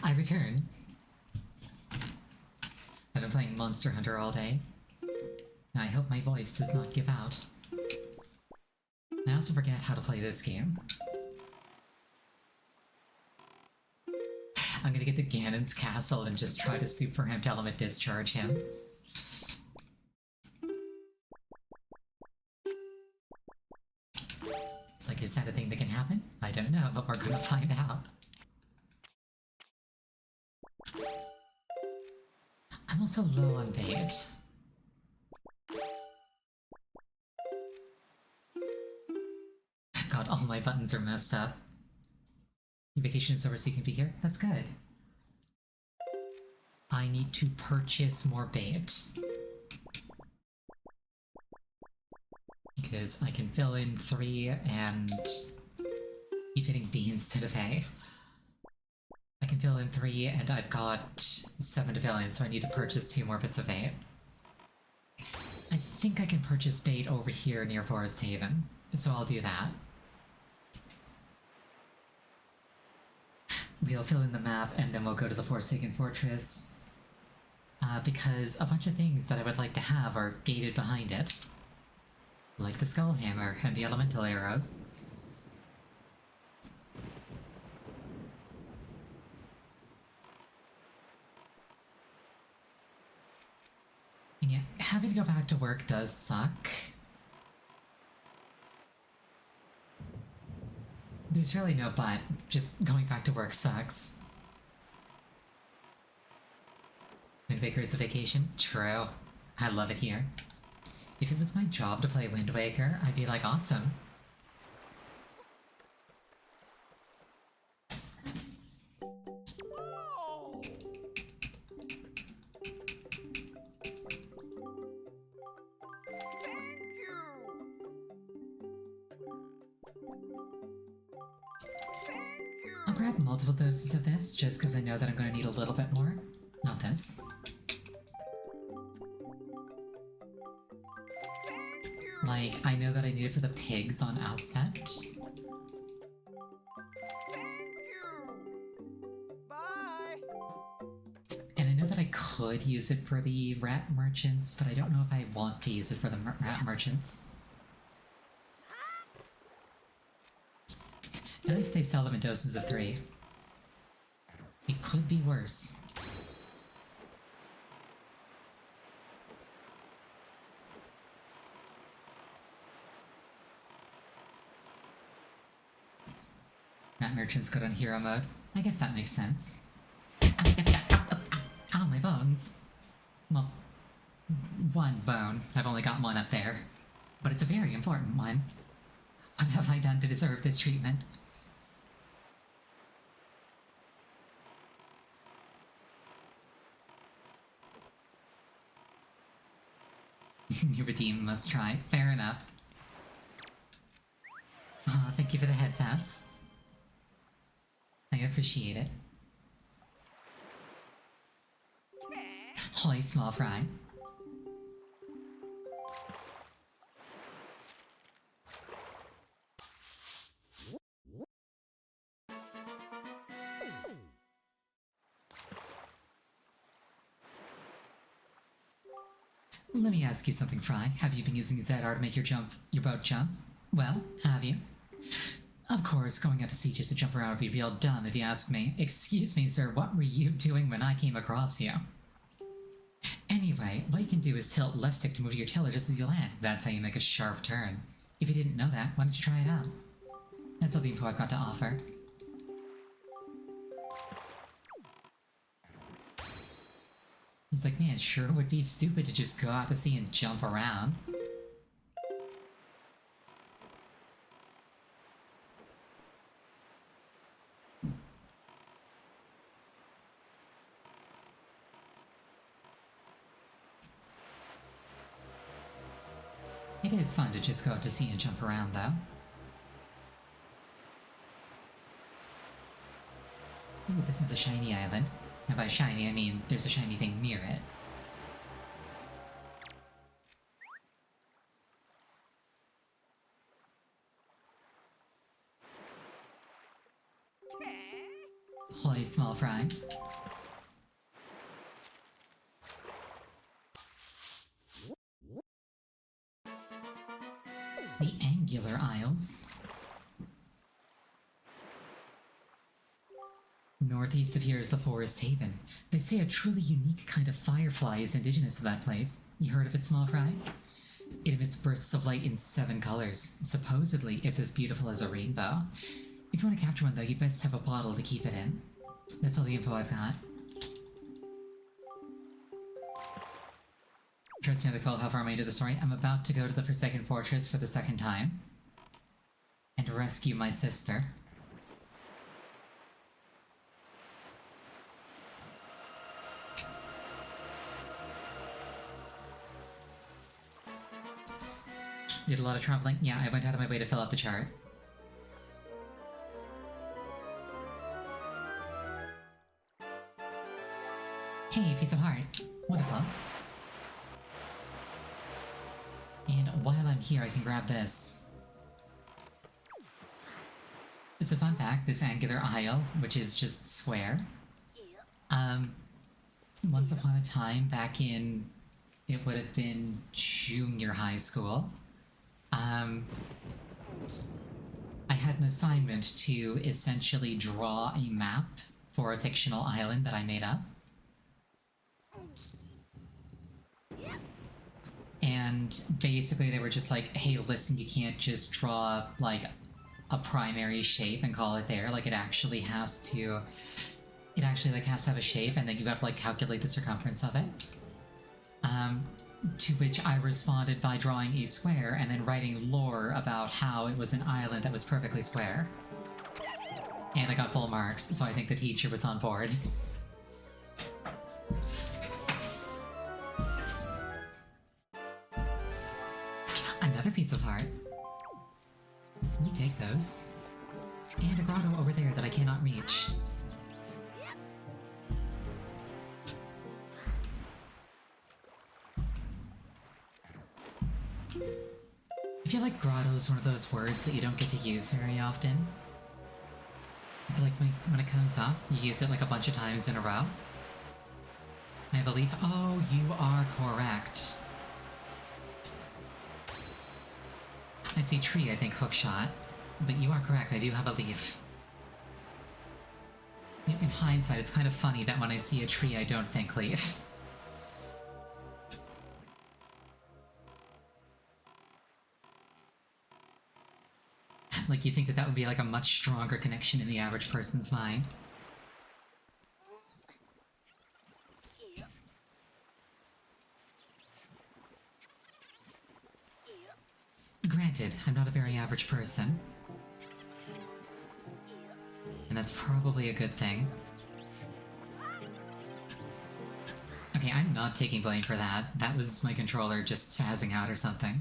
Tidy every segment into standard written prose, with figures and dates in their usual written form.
I return. I've been playing Monster Hunter all day. I hope my voice does not give out. I also forget how to play this game. I'm gonna get to Ganon's castle and just try to Super Amped Element Discharge him. It's like, is that a thing that can happen? I don't know, but we're gonna find out. I'm also low on bait. God, all my buttons are messed up. Your vacation is over so you can be here? That's good. I need to purchase more bait. Because I can fill in 3 and keep hitting B instead of A. I can fill in 3 and I've got 7 to fill in, so I need to purchase 2 more bits of bait. I think I can purchase bait over here near Forest Haven, so I'll do that. We'll fill in the map and then we'll go to the Forsaken Fortress. Because a bunch of things that I would like to have are gated behind it. Like the Skull Hammer and the Elemental Arrows. And yeah, having to go back to work does suck. There's really no but, just going back to work sucks. Wind Waker is a vacation? True. I love it here. If it was my job to play Wind Waker, I'd be like, awesome. I'll grab multiple doses of this, just because I know that I'm going to need a little bit more. Not this. Like, I know that I need it for the pigs on Outset. And I know that I could use it for the rat merchants, but I don't know if I want to use it for the rat merchants. At least they sell them in doses of 3. It could be worse. Rat merchants go on hero mode. I guess that makes sense. Ow, my bones. Well, one bone. I've only got one up there. But it's a very important one. What have I done to deserve this treatment? You redeem must try. Fair enough. Aw, thank you for the head pats. I appreciate it. Holy small fry. Let me ask you something, Fry. Have you been using ZR to make your boat jump? Well, have you? Of course, going out to sea just to jump around would be real dumb if you ask me. Excuse me, sir, what were you doing when I came across you? Anyway, what you can do is tilt left stick to move your tiller just as you land. That's how you make a sharp turn. If you didn't know that, why don't you try it out? That's all the info I've got to offer. He's like, man, sure would be stupid to just go out to sea and jump around. It is fun to just go out to sea and jump around, though. Ooh, this is a shiny island. And by shiny, I mean there's a shiny thing near it. Holy small fry. The Angular Isles. Northeast of here is the Forest Haven. They say a truly unique kind of firefly is indigenous to that place. You heard of it, small fry? It emits bursts of light in 7 colors. Supposedly, it's as beautiful as a rainbow. If you want to capture one, though, you'd best have a bottle to keep it in. That's all the info I've got. Trying to know how far am I into the story? I'm about to go to the Forsaken Fortress for the 2nd time. And rescue my sister. Did a lot of traveling? Yeah, I went out of my way to fill out the chart. Hey, piece of heart. Wonderful. And while I'm here, I can grab this. It's a fun fact, this Angular Isle, which is just square. Once upon a time, back in, it would have been junior high school, I had an assignment to essentially draw a map for a fictional island that I made up. And basically they were just like, hey, listen, you can't just draw, like, a primary shape and call it there. Like, it actually has to have a shape, and then you have to, like, calculate the circumference of it. To which I responded by drawing a square and then writing lore about how it was an island that was perfectly square. And I got full marks, so I think the teacher was on board. Another piece of heart. You take those. And a grotto over there that I cannot reach. I feel like grotto is one of those words that you don't get to use very often. I feel like when it comes up, you use it like a bunch of times in a row. I believe— oh, you are correct. I see tree, I think hookshot. But you are correct, I do have a leaf. In hindsight, it's kind of funny that when I see a tree, I don't think leaf. Like, you'd think that that would be like a much stronger connection in the average person's mind. Granted, I'm not a very average person. And that's probably a good thing. Okay, I'm not taking blame for that. That was my controller just spazzing out or something.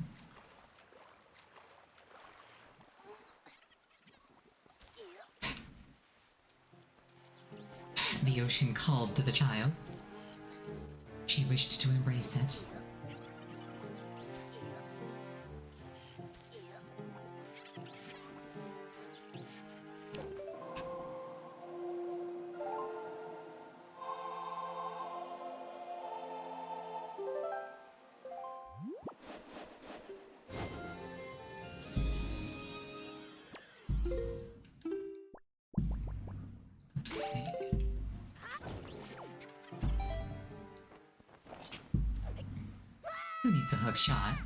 The ocean called to the child. She wished to embrace it. Who needs a hook shot?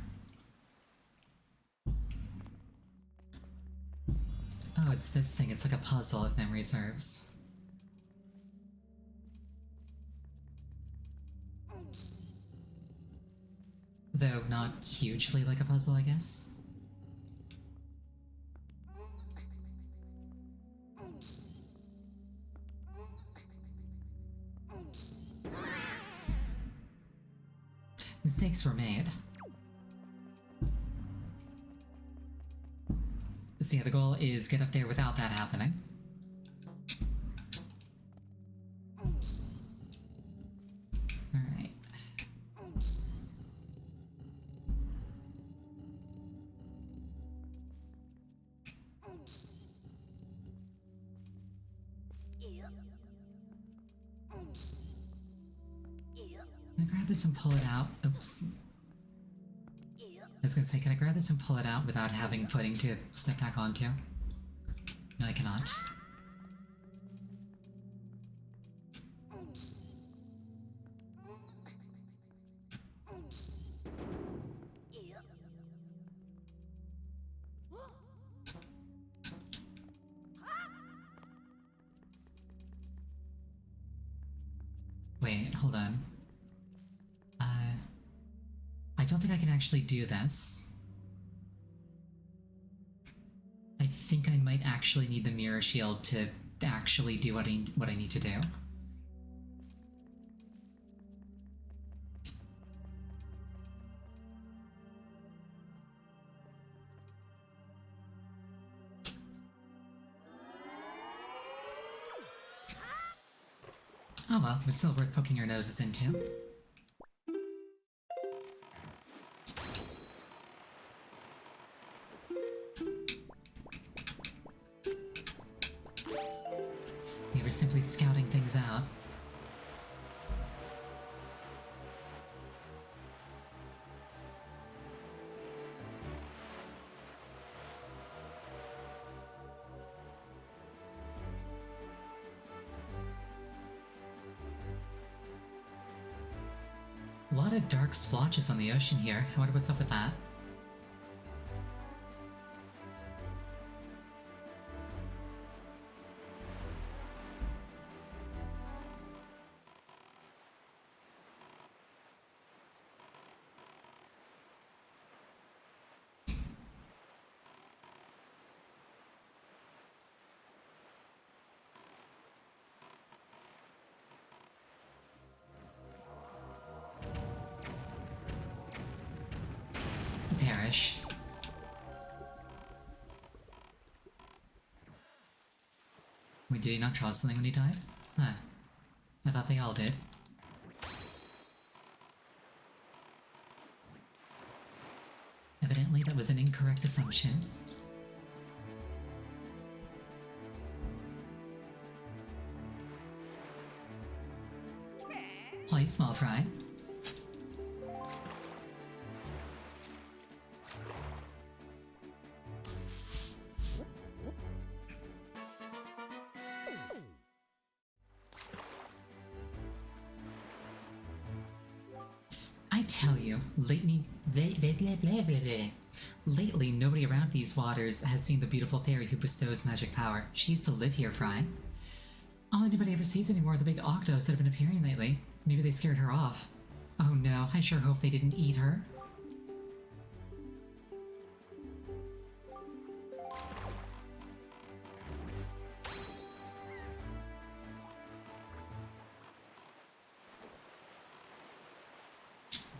Oh, it's this thing. It's like a puzzle, if memory serves. Though not hugely like a puzzle, I guess. Mistakes were made. So yeah, the goal is get up there without that happening. Alright. Can I grab this and pull it out? Oops. I was gonna say, can I grab this and pull it out without having footing to step back onto? No, I cannot. Wait, hold on. I don't think I can actually do this. I think I might actually need the mirror shield to actually do what I need to do. Oh well, it was still worth poking our noses into. We were simply scouting things out. A lot of dark splotches on the ocean here. I wonder what's up with that. Perish. Wait, did he not draw something when he died? Huh. I thought they all did. Evidently that was an incorrect assumption. Hi, small fry. I tell you, lately, nobody around these waters has seen the beautiful fairy who bestows magic power. She used to live here, Fry. All anybody ever sees anymore are the big octos that have been appearing lately. Maybe they scared her off. Oh no, I sure hope they didn't eat her.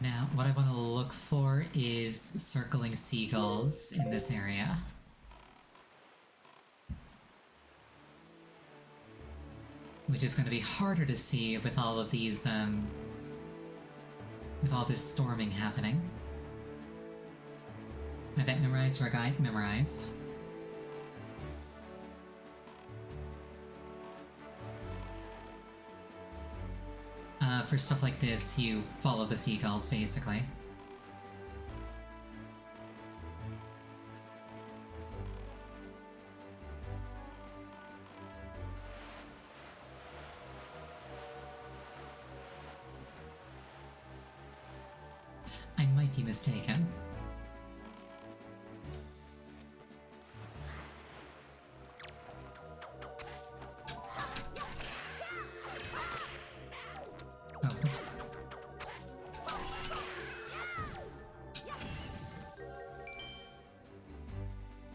Now, what I want to look for is circling seagulls in this area. Which is going to be harder to see with all of these, with all this storming happening. Event memorized, or guide memorized. For stuff like this, you follow the seagulls, basically. I might be mistaken. Oh, oops.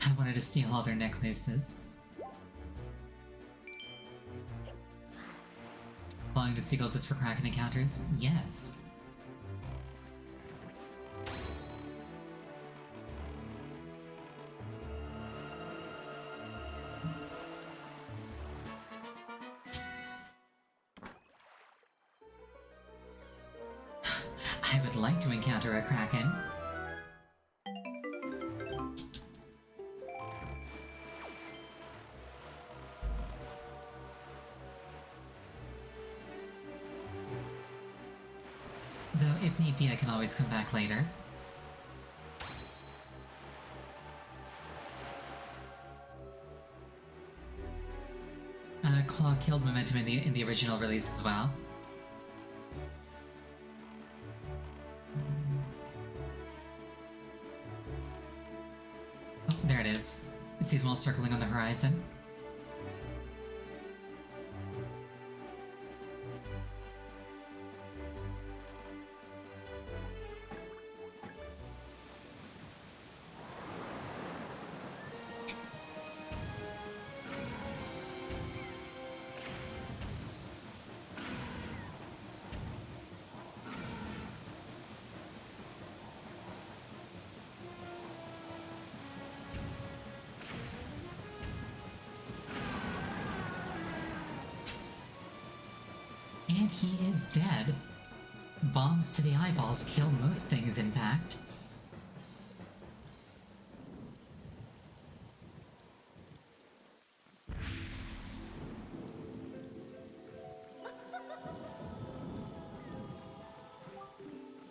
I wanted to steal all their necklaces. Following the seagulls is for Kraken encounters? Yes. I would like to encounter a Kraken. Though, if need be, I can always come back later. Claw killed Momentum in the original release as well. Oh, there it is. See them all circling on the horizon? And he is dead. Bombs to the eyeballs kill most things, in fact.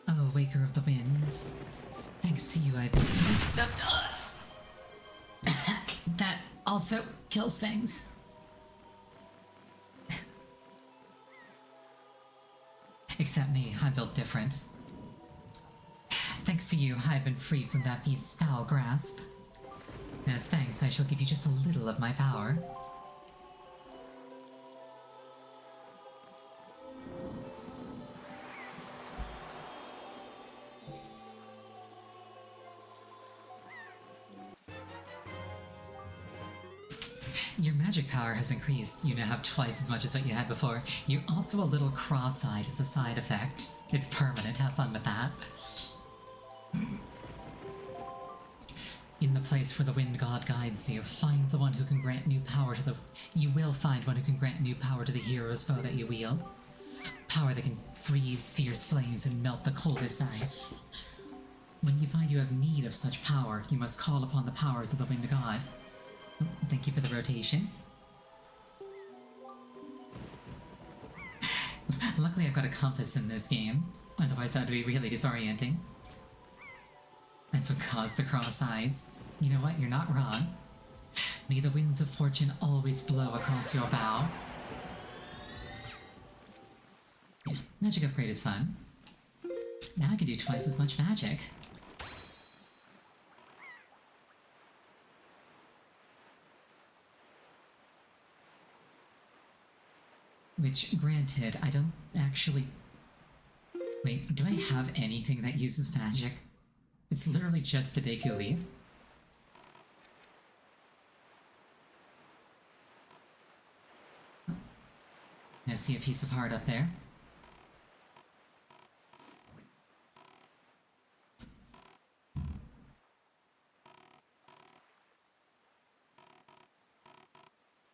Oh, Waker of the Winds. Thanks to you, I've been... That also kills things. Except me, I'm built different. Thanks to you, I've been freed from that beast's foul grasp. As thanks, I shall give you just a little of my power. Your magic power has increased. You now have twice as much as what you had before. You're also a little cross-eyed as a side effect. It's permanent, have fun with that. In the place where the wind god guides you, find the one who can grant new power to the... You will find one who can grant new power to the hero's bow that you wield. Power that can freeze fierce flames and melt the coldest ice. When you find you have need of such power, you must call upon the powers of the wind god. Thank you for the rotation. Luckily I've got a compass in this game, otherwise that would be really disorienting. That's what caused the cross eyes. You know what, you're not wrong. May the winds of fortune always blow across your bow. Yeah, magic upgrade is fun. Now I can do twice as much magic. Which, granted, I don't actually... Wait, do I have anything that uses magic? It's literally just the Deku Leaf. I see a piece of heart up there.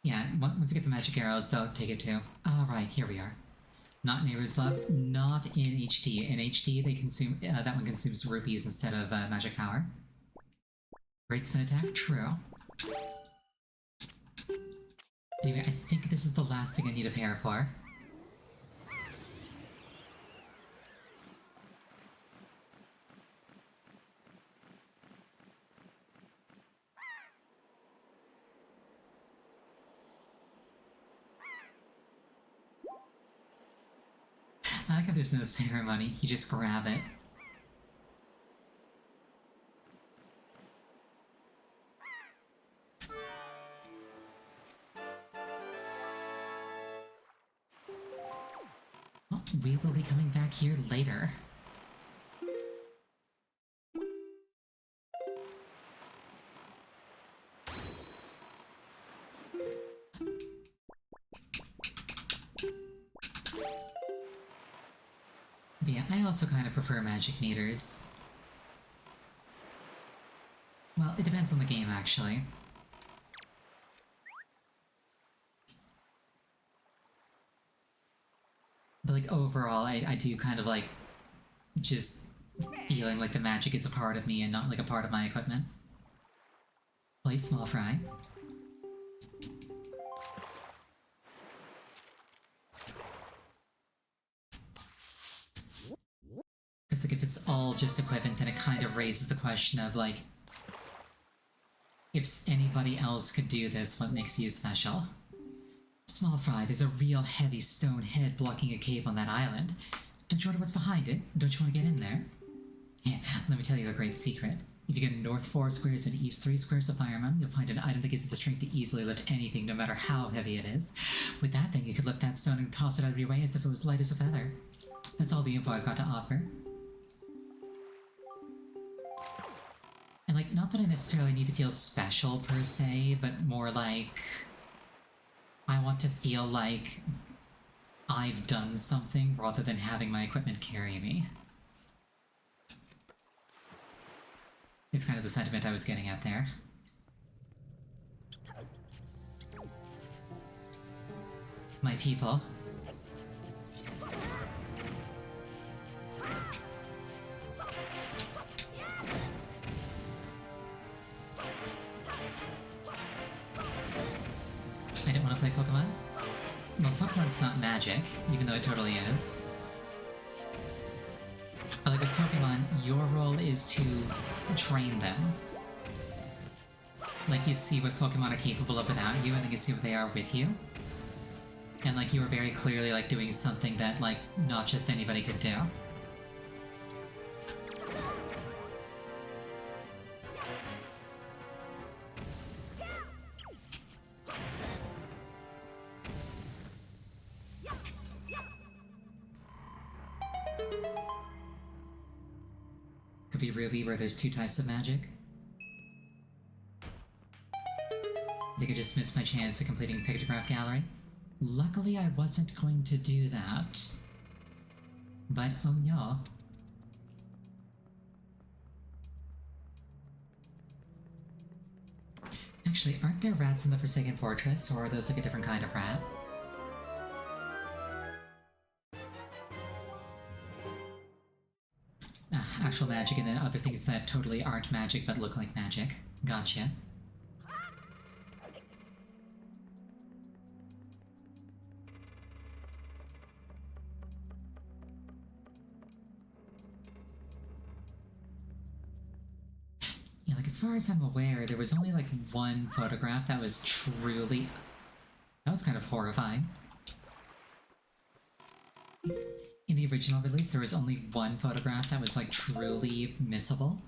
Yeah, once you get the magic arrows, they'll take it too. Alright, here we are. Not Neighbor's Love, not in HD. In HD, they consume that one consumes rupees instead of magic power. Great spin attack? True. Anyway, I think this is the last thing I need a pair for. I like how there's no ceremony, you just grab it. Well, we will be coming back here later. But yeah, I also kind of prefer magic meters. Well, it depends on the game, actually. But like, overall, I do kind of like just feeling like the magic is a part of me and not like a part of my equipment. Play small fry. like if it's all just equipment, then it kind of raises the question of like, if anybody else could do this, what makes you special? Small fry, there's a real heavy stone head blocking a cave on that island. Don't you wonder what's behind it? Don't you want to get in there? Yeah, let me tell you a great secret. If you get north 4 squares and east 3 squares of Fireman, you'll find an item that gives you the strength to easily lift anything, no matter how heavy it is. With that thing, you could lift that stone and toss it out of your way as if it was light as a feather. That's all the info I've got to offer. And like, not that I necessarily need to feel special per se, but more like I want to feel like I've done something rather than having my equipment carry me. It's kind of the sentiment I was getting at there. My people. I don't want to play Pokemon? Well, Pokemon's not magic, even though it totally is. But like with Pokemon, your role is to train them. Like you see what Pokemon are capable of without you, and then you see what they are with you. And like you are very clearly like doing something that like not just anybody could do. Could be Ruby, where there's 2 types of magic. I think I just missed my chance of completing Pictograph Gallery. Luckily, I wasn't going to do that. But oh no. Actually, aren't there rats in the Forsaken Fortress, or are those like a different kind of rat? Actual magic and then other things that totally aren't magic but look like magic. Gotcha. Yeah, like as far as I'm aware, there was only like 1 photograph that was truly... That was kind of horrifying. In the original release, there was only 1 photograph that was like truly missable.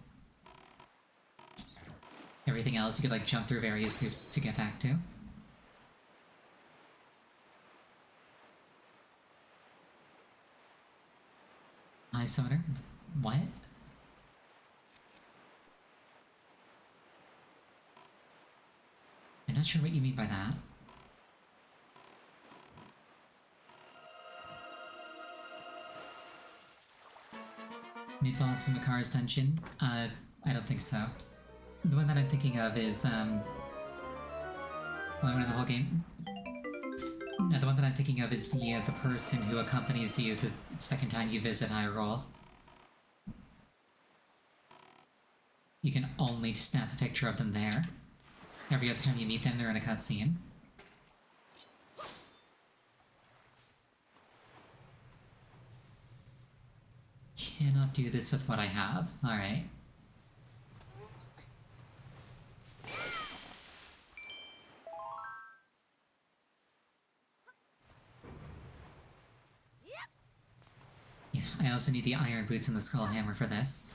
Everything else you could like jump through various hoops to get back to. Hi, Summoner. What? I'm not sure what you mean by that. Mid-boss in Makar's dungeon? I don't think so. The one that I'm thinking of is, well, I went in the whole game. No, the one that I'm thinking of is the person who accompanies you the second time you visit Hyrule. You can only snap a picture of them there. Every other time you meet them, they're in a cutscene. Cannot do this with what I have. Alright. Yeah, I also need the iron boots and the skull hammer for this.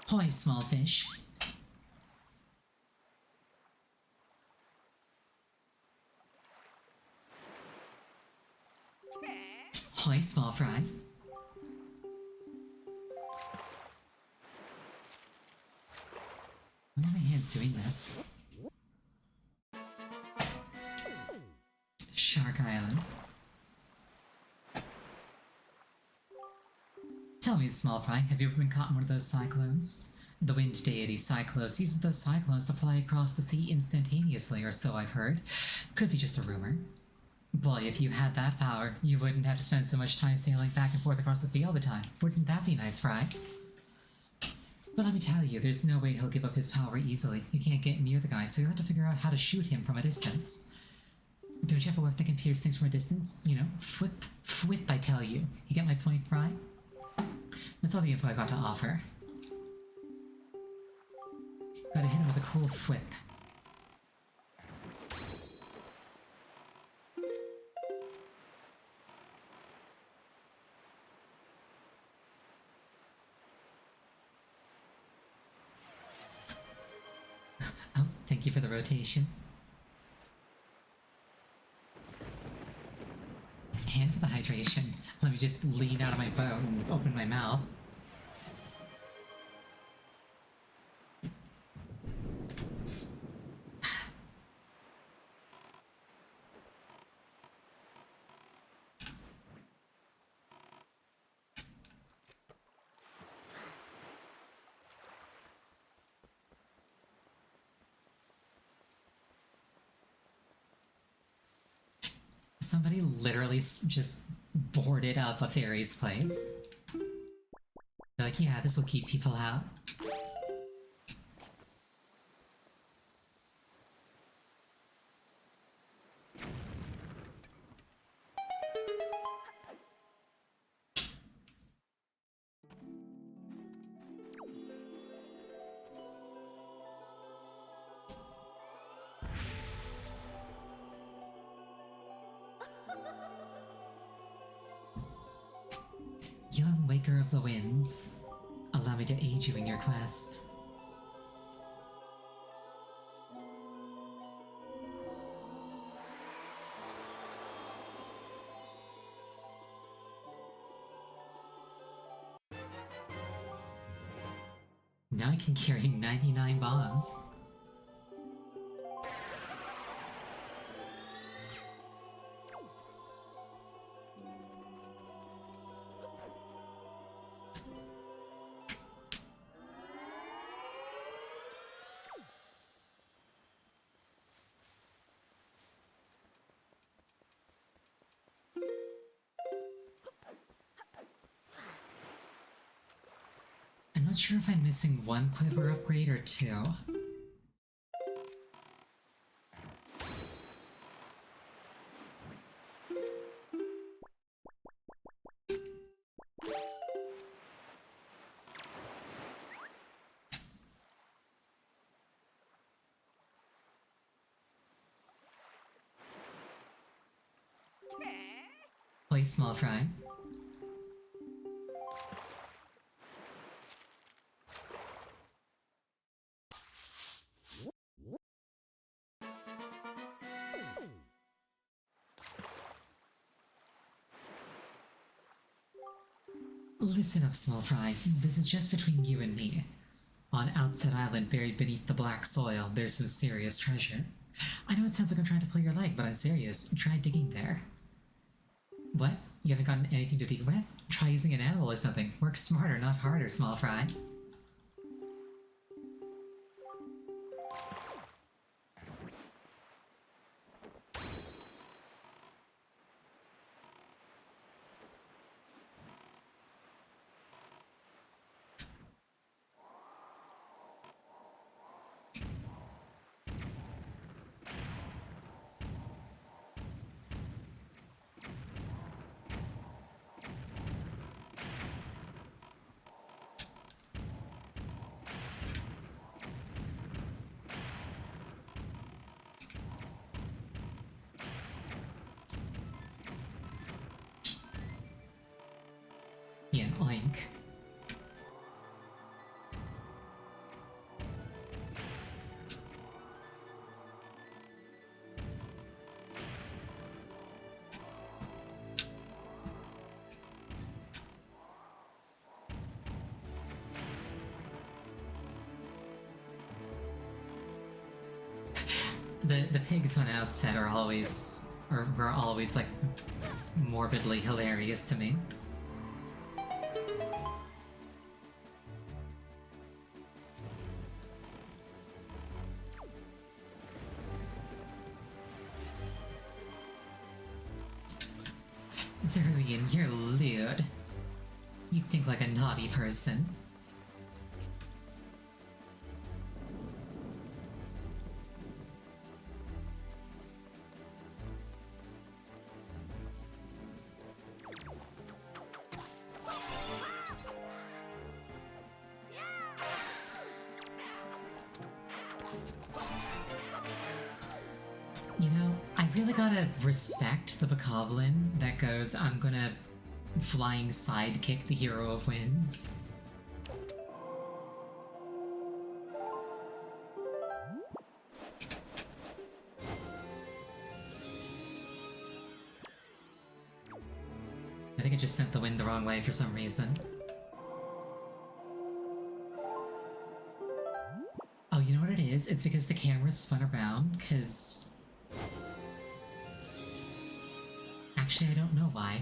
Hoy, small fish. Hoy, small fry. Why are my hands doing this? Shark Island. Tell me, small fry, have you ever been caught in one of those cyclones? The wind deity Cyclos uses those cyclones to fly across the sea instantaneously, or so I've heard. Could be just a rumor. Boy, if you had that power, you wouldn't have to spend so much time sailing back and forth across the sea all the time. Wouldn't that be nice, Fry? But let me tell you, there's no way he'll give up his power easily. You can't get near the guy, so you'll have to figure out how to shoot him from a distance. Don't you have a weapon that can pierce things from a distance? You know, whip, I tell you. You get my point, Fry? That's all the info I got to offer. Gotta hit him with a cool whip. Oh, thank you for the rotation. And for the hydration. Let me just lean out of my boat and open my mouth. Somebody literally just boarded up a fairy's place. They're like, yeah, this will keep people out. Young Waker of the Winds, allow me to aid you in your quest. Now I can carry 99 bombs. I'm not sure if I'm missing one quiver upgrade or two. Play small fry. Listen up, small fry. This is just between you and me. On Outset Island, buried beneath the black soil, there's some serious treasure. I know it sounds like I'm trying to pull your leg, but I'm serious. Try digging there. What? You haven't gotten anything to dig with? Try using an animal or something. Work smarter, not harder, small fry. Yeah, oink. The pigs on Outset are always, or were always like morbidly hilarious to me. Zeruian, you're lewd. You think like a naughty person. You know, I really gotta respect the Bokoblin that goes, I'm gonna flying sidekick the hero of winds. I think I just sent the wind the wrong way for some reason. Oh, you know what it is? It's because the camera spun around, because... Actually, I don't know why.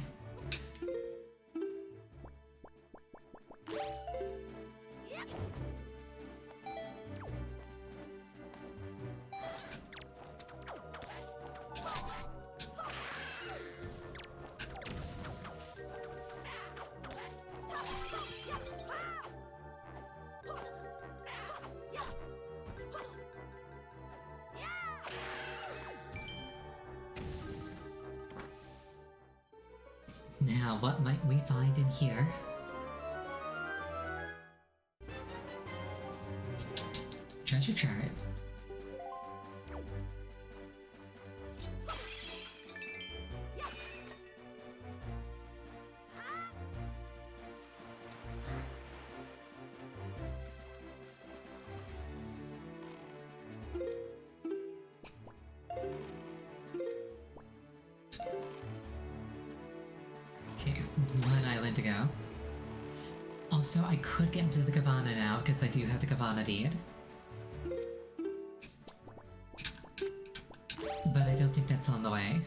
Now, what might we find in here? Treasure chart. Okay, one island to go. Also, I could get into the Gavanna now, because I do have the Gavanna deed. But I don't think that's on the way.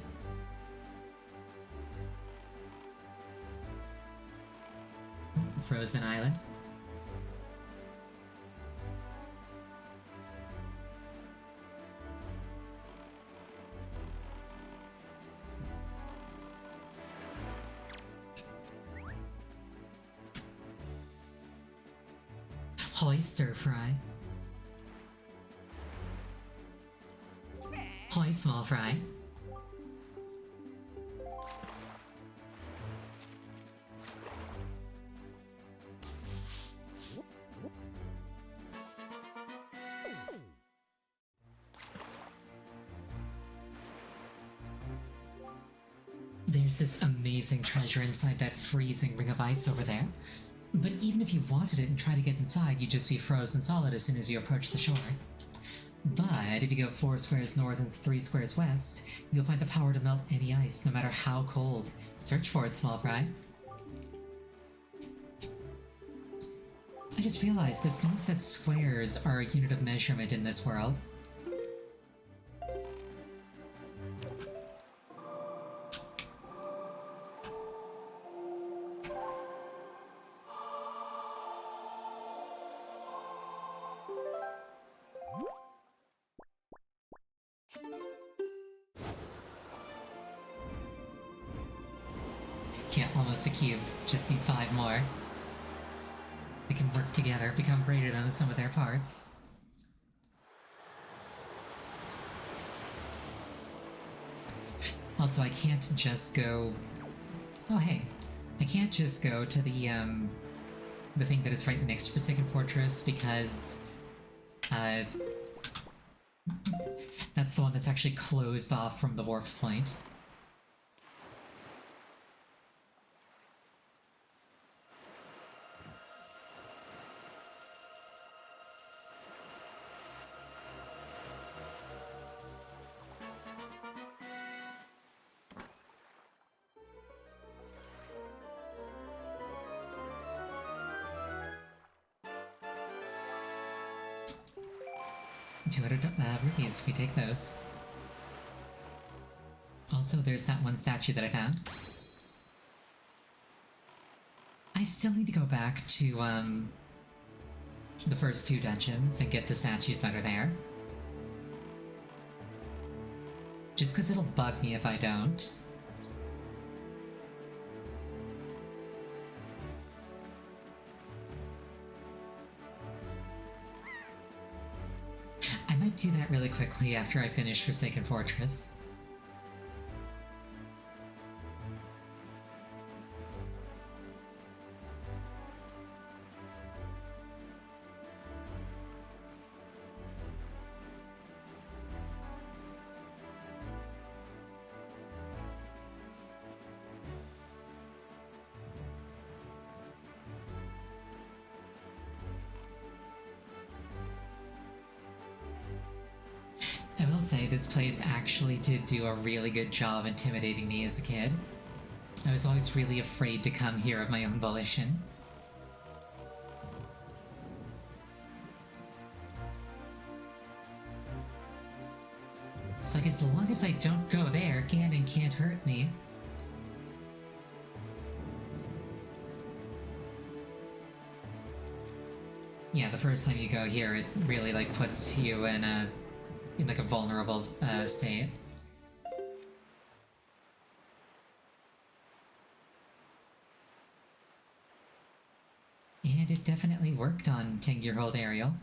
Frozen Island. Hoi stir fry. Hoi small fry. There's this amazing treasure inside that freezing ring of ice over there. But even if you wanted it and tried to get inside, you'd just be frozen solid as soon as you approach the shore. But if you go 4 squares north and 3 squares west, you'll find the power to melt any ice, no matter how cold. Search for it, small fry. I just realized this means that squares are a unit of measurement in this world. Yeah, almost a cube. Just need 5 more. They can work together, become greater than the sum of their parts. Also, I can't just go... Oh, hey. I can't just go to the thing that is right next to Forsaken Fortress, because... that's the one that's actually closed off from the warp point. Rupees if we take those. Also, there's that one statue that I found. I still need to go back to, the first 2 dungeons and get the statues that are there. Just because it'll bug me if I don't. I might do that really quickly after I finish Forsaken Fortress. will say this place actually did do a really good job intimidating me as a kid. I was always really afraid to come here of my own volition. It's like, as long as I don't go there, Ganon can't hurt me. Yeah, the first time you go here, it really, like, puts you in a vulnerable state. And it definitely worked on 10-year-old Ariel.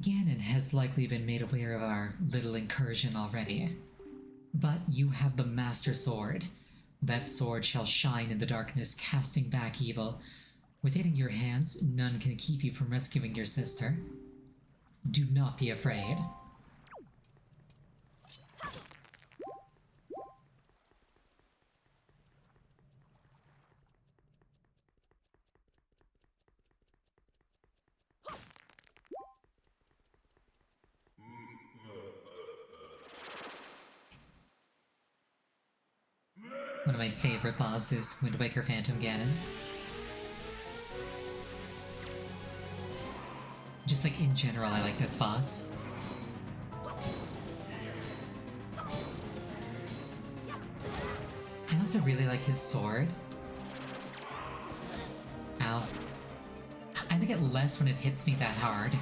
Ganon has likely been made aware of our little incursion already. But you have the Master Sword. That sword shall shine in the darkness, casting back evil. With it in your hands, none can keep you from rescuing your sister. Do not be afraid. One of my favorite bosses, Wind Waker Phantom Ganon. Just like in general, I like this boss. I also really like his sword. Ow. I like it less when it hits me that hard.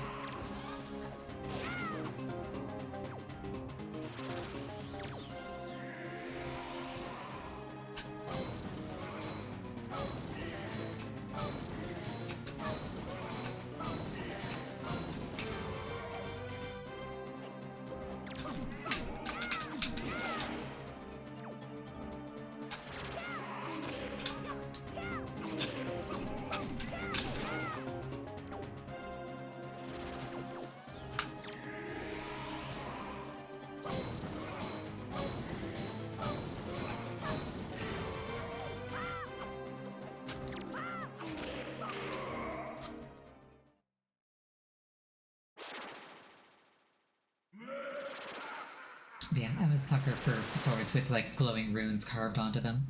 Yeah, I'm a sucker for swords with, like, glowing runes carved onto them.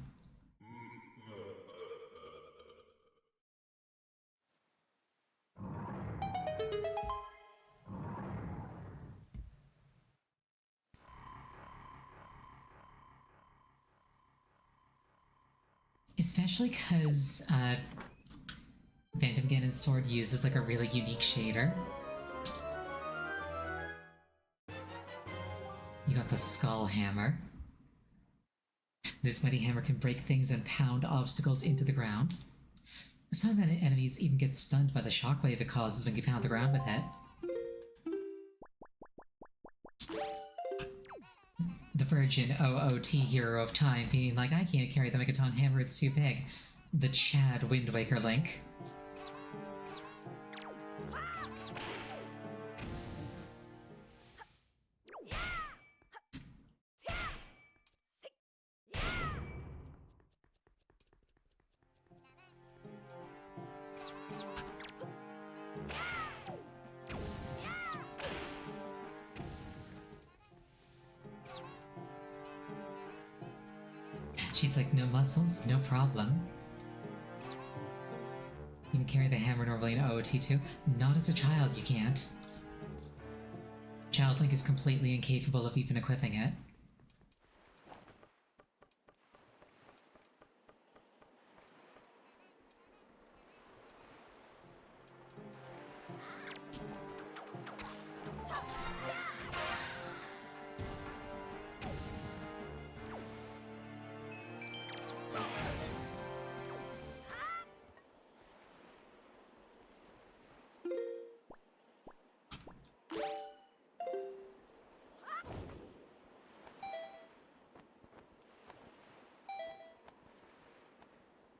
Especially because, Phantom Ganon's sword uses, like, a really unique shader. You got the Skull Hammer. This mighty hammer can break things and pound obstacles into the ground. Some enemies even get stunned by the shockwave it causes when you pound the ground with it. The Virgin OOT hero of time being like, I can't carry the Megaton hammer, it's too big. The Chad Wind Waker Link. She's like, no muscles, no problem. You can carry the hammer normally in OOT too. Not as a child, you can't. Child Link is completely incapable of even equipping it.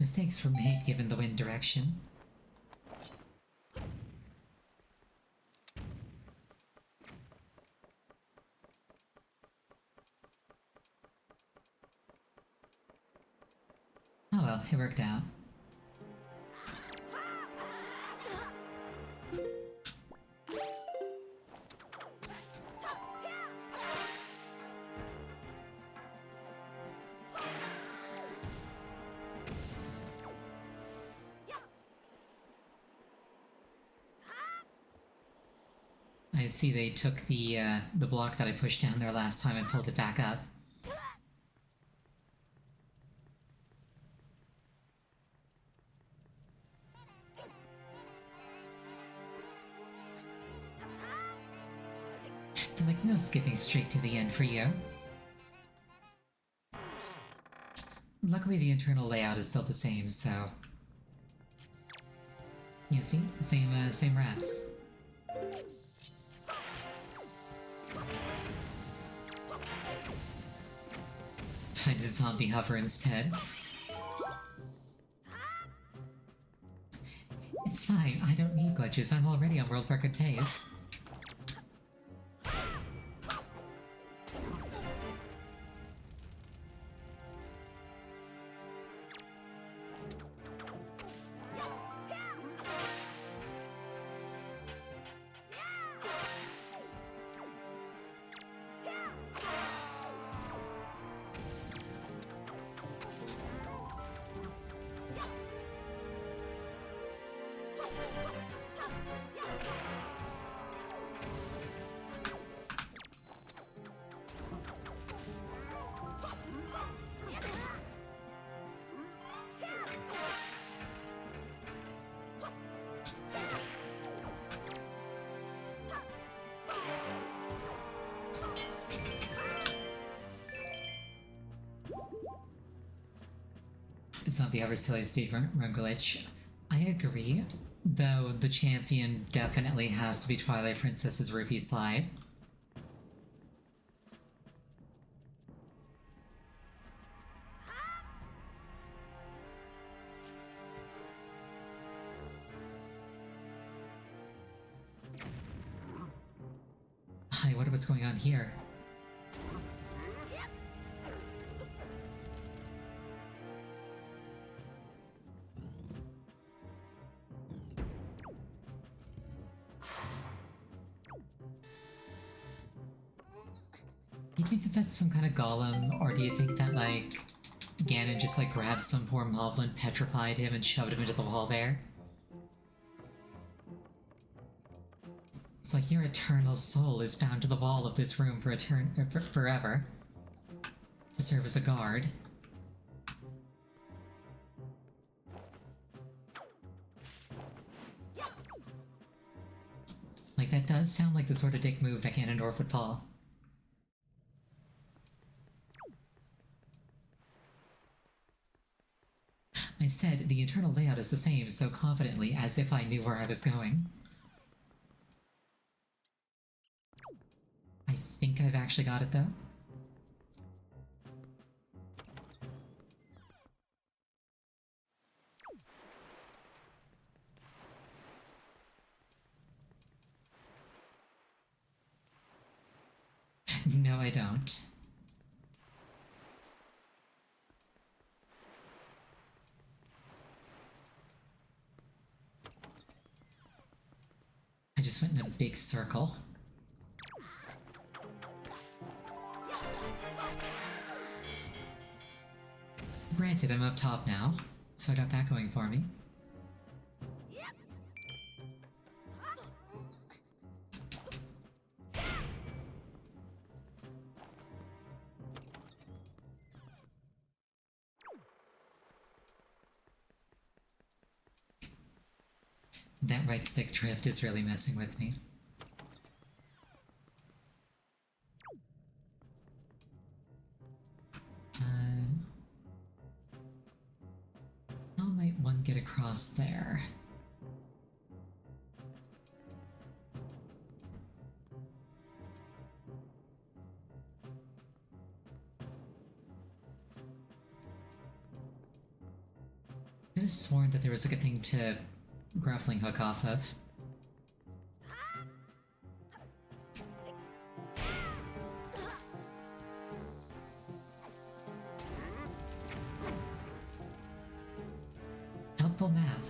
Mistakes were made given the wind direction. Oh well, it worked out. I see they took the block that I pushed down there last time and pulled it back up. They're like, no skipping straight to the end for you. Luckily the internal layout is still the same, so... You see? Same rats. Tried to zombie hover instead. It's fine, I don't need glitches, I'm already on world record pace. Zombie Hover Silly Speedrun Glitch. I agree, though the champion definitely has to be Twilight Princess's Rupee Slide. I wonder what's going on here. Do you think that that's some kind of golem, or do you think that, like, Ganon just, like, grabbed some poor moblin, petrified him, and shoved him into the wall there? It's like your eternal soul is bound to the wall of this room for forever. To serve as a guard. Like, that does sound like the sort of dick move that Ganondorf would pull. I said the internal layout is the same so confidently as if I knew where I was going. I think I've actually got it though. No, I don't. I just went in a big circle. Granted, I'm up top now, so I got that going for me. That right stick drift is really messing with me. How might one get across there? could have sworn that there was like a thing to grappling hook off of. Helpful map.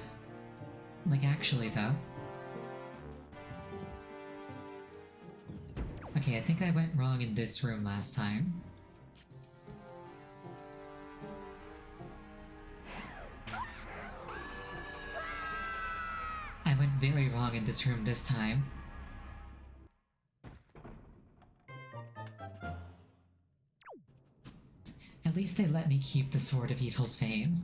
Like actually though. Okay, I think I went wrong in this room last time. I went very wrong in this room this time. At least they let me keep the Sword of Evil's Fame.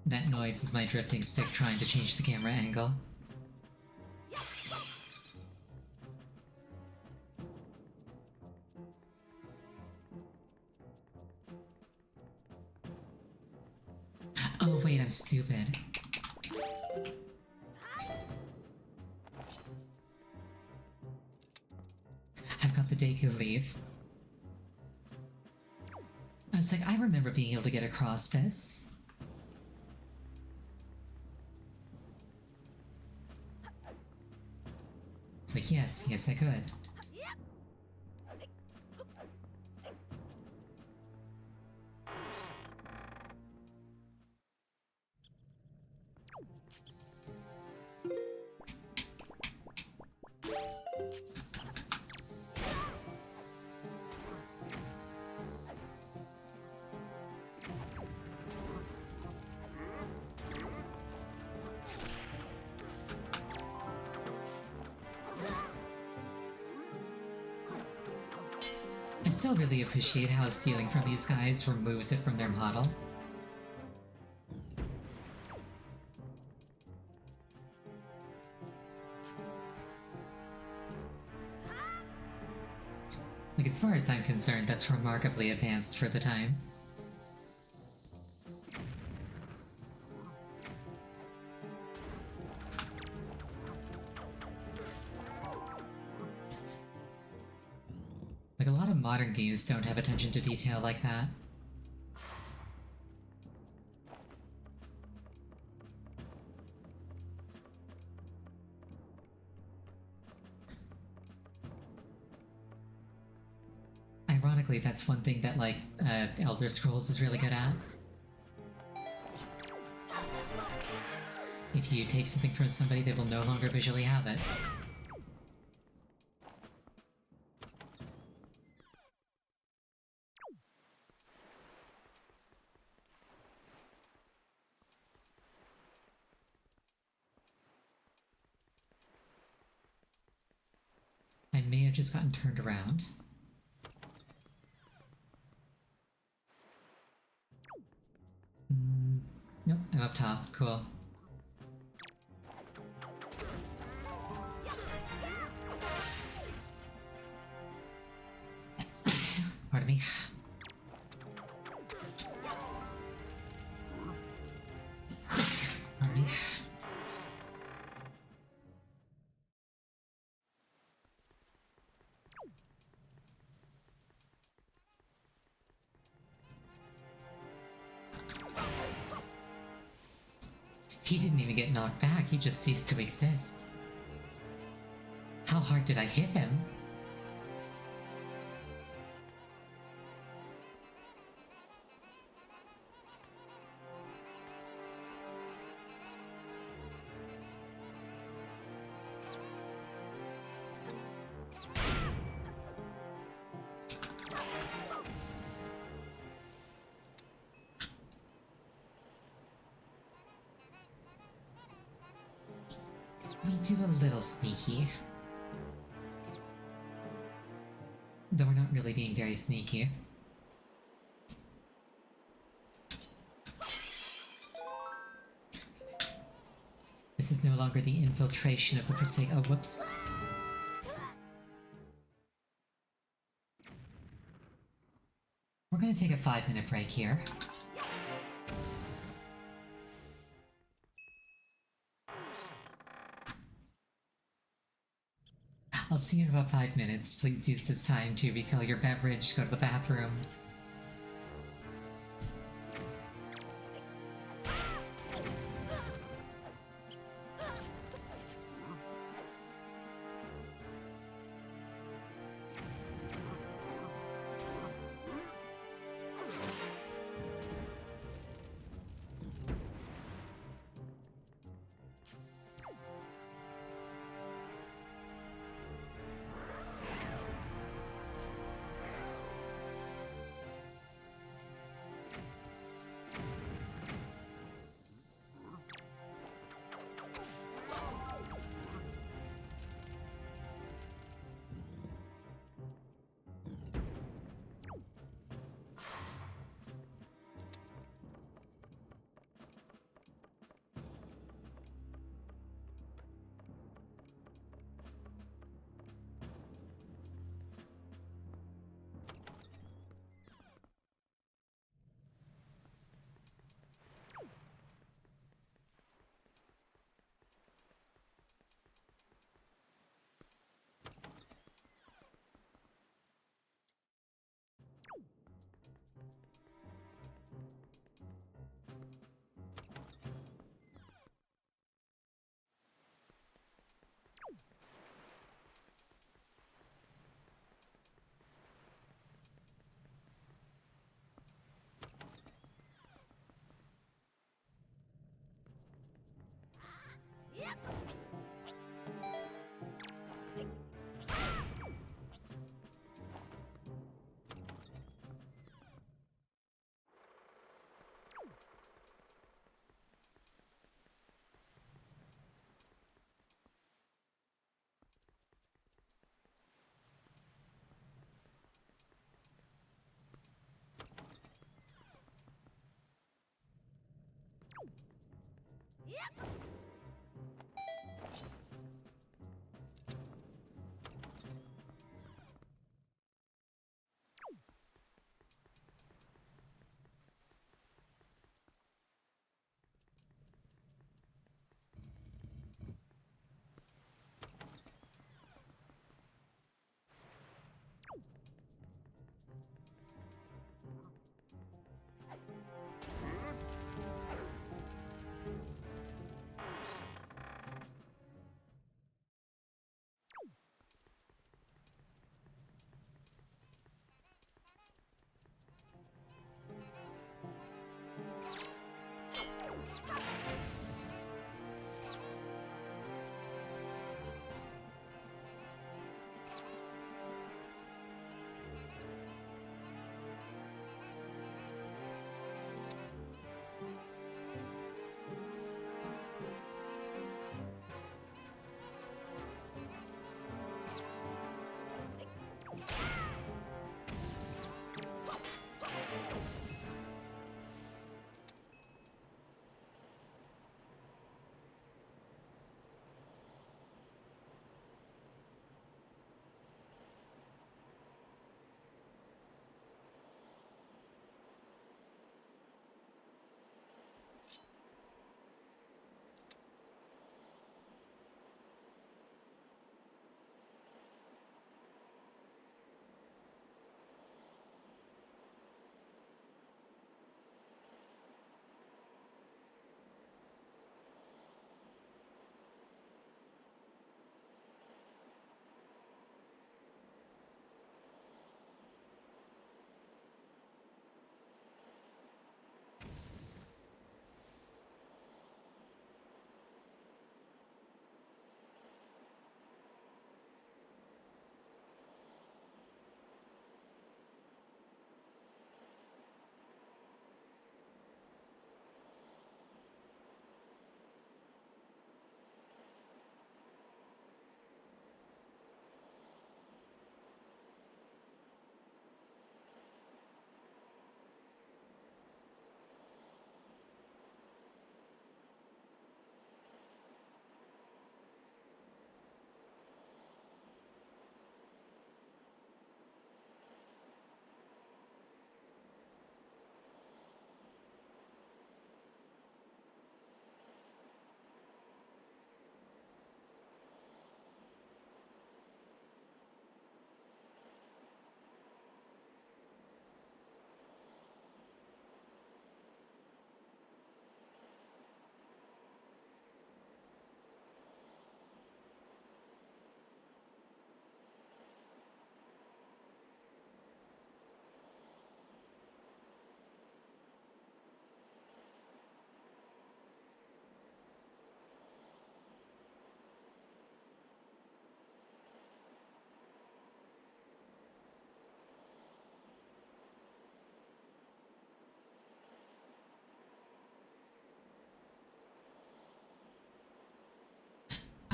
That noise is my drifting stick trying to change the camera angle. Oh wait, I'm stupid. I've got the Deku leaf. I was like, I remember being able to get across this. It's like, yes, I could. I still really appreciate how stealing from these guys removes it from their model. Like, as far as I'm concerned, that's remarkably advanced for the time. Like, a lot of modern games don't have attention to detail like that. Ironically, that's one thing that, like, Elder Scrolls is really good at. If you take something from somebody, they will no longer visually have it. I may have just gotten turned around. Nope, I'm up top. Cool. Pardon me. Pardon me. He didn't even get knocked back, he just ceased to exist. How hard did I hit him? We do a little sneaky. Though we're not really being very sneaky. This is no longer the infiltration of the Forsaken. Oh, whoops. We're gonna take a 5-minute break here. I'll see you in about 5 minutes. Please use this time to refill your beverage, go to the bathroom.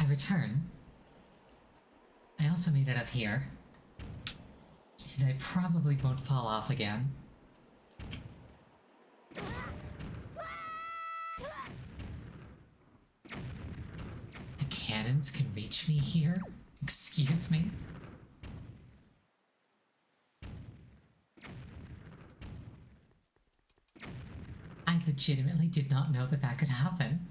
I return. I also made it up here. And I probably won't fall off again. The cannons can reach me here? Excuse me? I legitimately did not know that that could happen.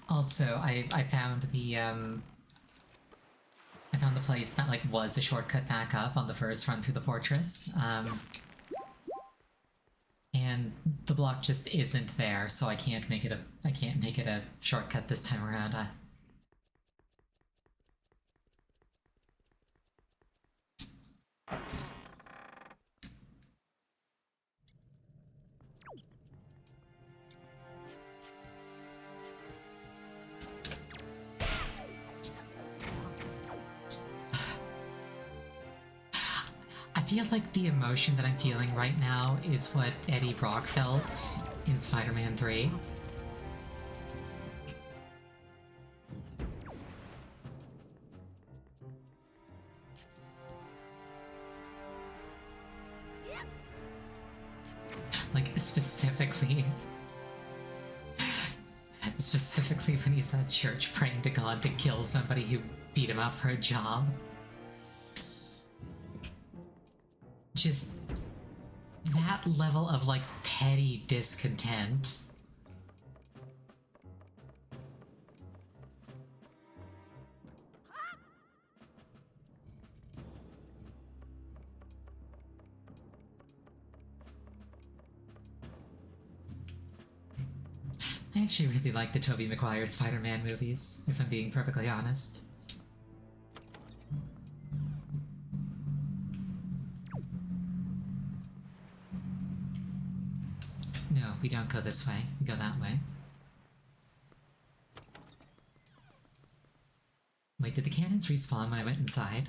Also, I found the I found the place that like was a shortcut back up on the first run through the fortress. And the block just isn't there, so I can't make it a shortcut this time around. I feel like the emotion that I'm feeling right now is what Eddie Brock felt in Spider-Man 3. Like, specifically when he's at church praying to God to kill somebody who beat him up for a job. Just that level of like petty discontent. I actually really like the Tobey Maguire Spider-Man movies, if I'm being perfectly honest. No, we don't go this way. We go that way. Wait, did the cannons respawn when I went inside?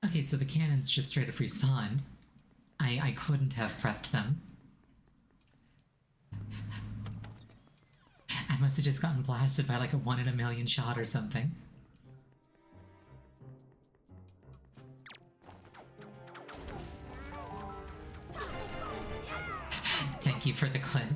Okay, so the cannons just straight up respawned. I couldn't have prepped them. I must have just gotten blasted by like a 1 in a million shot or something. Thank you for the clip.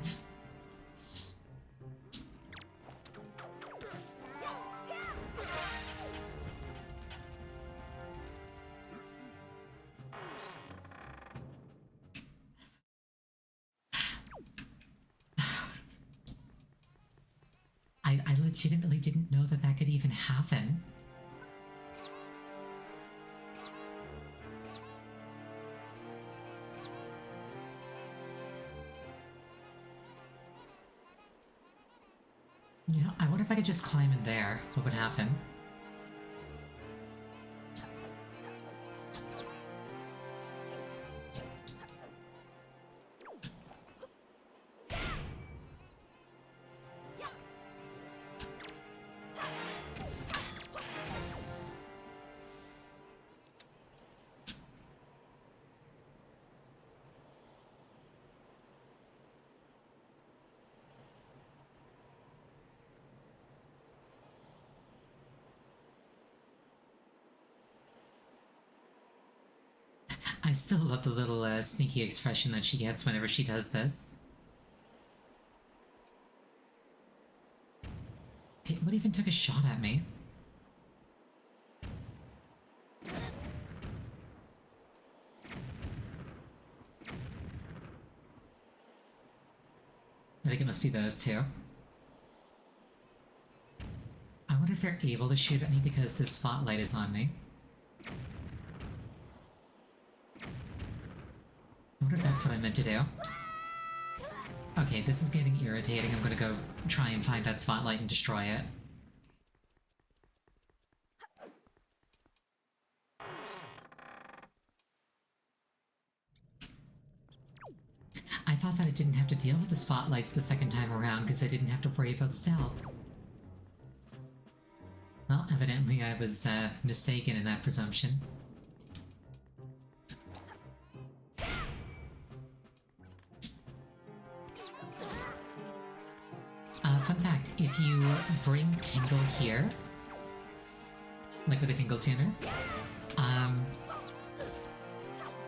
I legitimately didn't know that that could even happen. You know, I wonder if I could just climb in there. What would happen? I still love the little sneaky expression that she gets whenever she does this. Okay, what even took a shot at me? I think it must be those two. I wonder if they're able to shoot at me because this spotlight is on me. I wonder if that's what I meant to do. Okay, this is getting irritating. I'm gonna go try and find that spotlight and destroy it. I thought that I didn't have to deal with the spotlights the second time around because I didn't have to worry about stealth. Well, evidently I was mistaken in that presumption. Fun fact, if you bring Tingle here, like with a Tingle Tuner,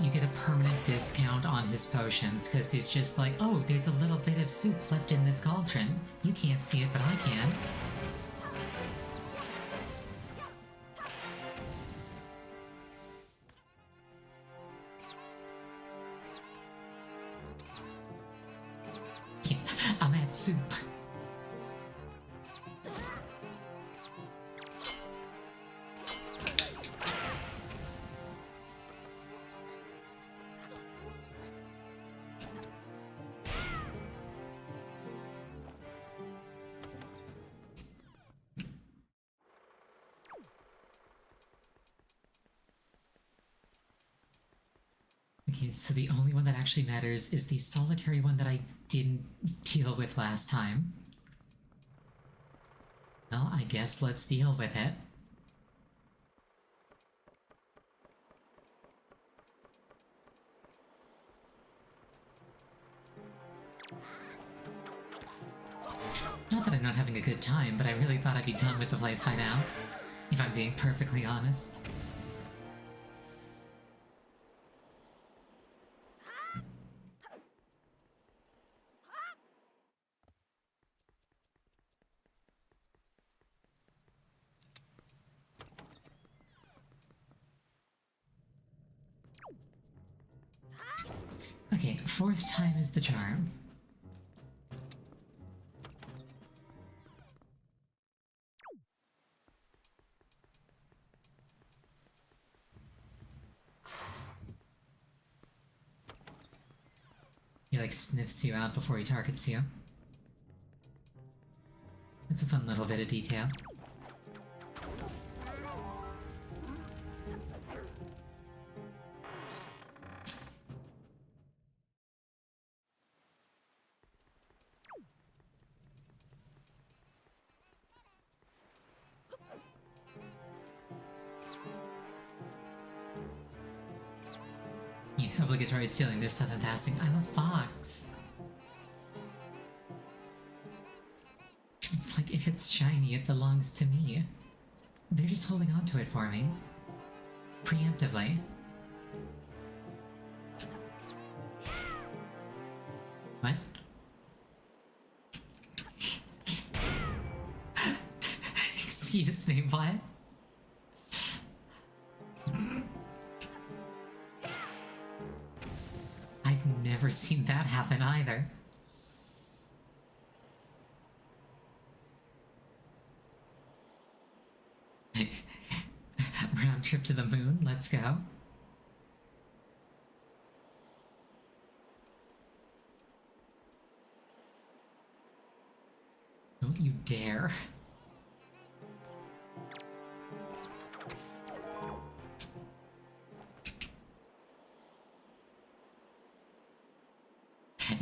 you get a permanent discount on his potions, because he's just like, oh, there's a little bit of soup left in this cauldron. You can't see it, but I can. Yeah, I'm at soup. Okay, so the only one that actually matters is the solitary one that I didn't deal with last time. Well, I guess let's deal with it. Not that I'm not having a good time, but I really thought I'd be done with the place by now, if I'm being perfectly honest. Okay, fourth time is the charm. He like sniffs you out before he targets you. It's a fun little bit of detail. Yeah, obligatory stealing, there's stuff I'm passing. I'm a fox. It's like, if it's shiny, it belongs to me. They're just holding on to it for me. Preemptively. What? Excuse me, what? I've never seen that happen either. Round trip to the moon, let's go. Don't you dare.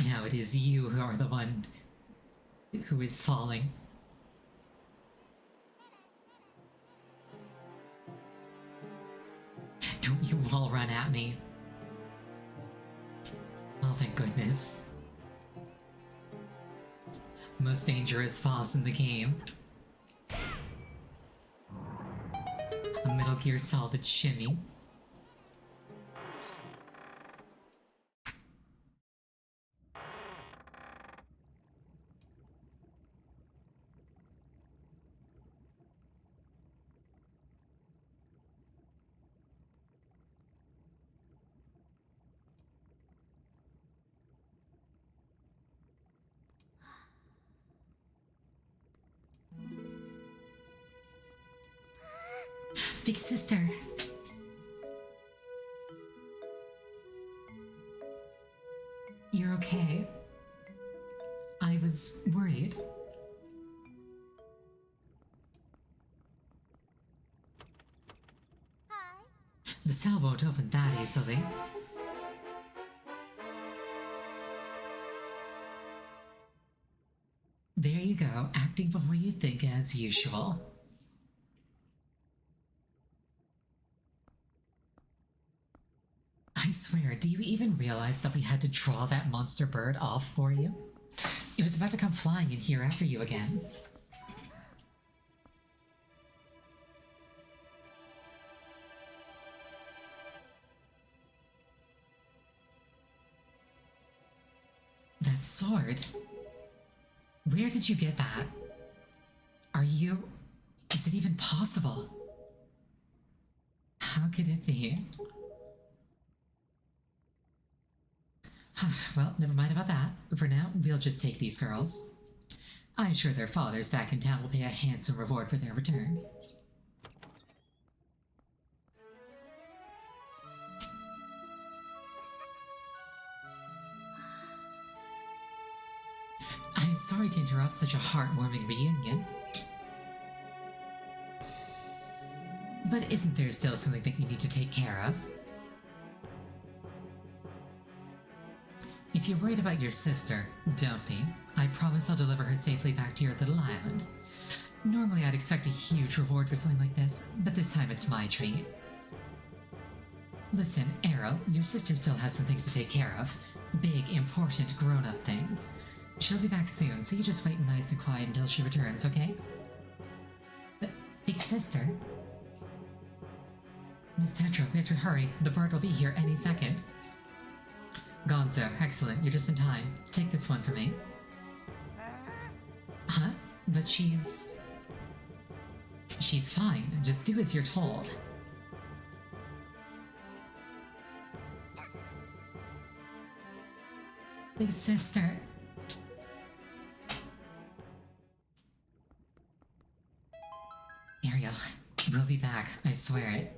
Now it is you who are the one who is falling. Don't you all run at me. Oh, thank goodness. Most dangerous boss in the game. A Metal Gear Solid shimmy. Big sister. You're okay. I was worried. Hi. The cell won't open that easily. There you go, acting before you think as usual. I swear, do you even realize that we had to draw that monster bird off for you? It was about to come flying in here after you again. That sword? Where did you get that? Are you... Is it even possible? How could it be? Well, never mind about that. For now, we'll just take these girls. I'm sure their fathers back in town will pay a handsome reward for their return. I'm sorry to interrupt such a heartwarming reunion. But isn't there still something that you need to take care of? If you're worried about your sister, don't be. I promise I'll deliver her safely back to your little island. Normally I'd expect a huge reward for something like this, but this time it's my treat. Listen, Arrow, your sister still has some things to take care of. Big, important, grown-up things. She'll be back soon, so you just wait nice and quiet until she returns, okay? But, big sister? Miss Tetra, we have to hurry. The bird will be here any second. Gonzo, excellent. You're just in time. Take this one for me. Huh? But she's fine. Just do as you're told. Big sister. Ariel, we'll be back. I swear it.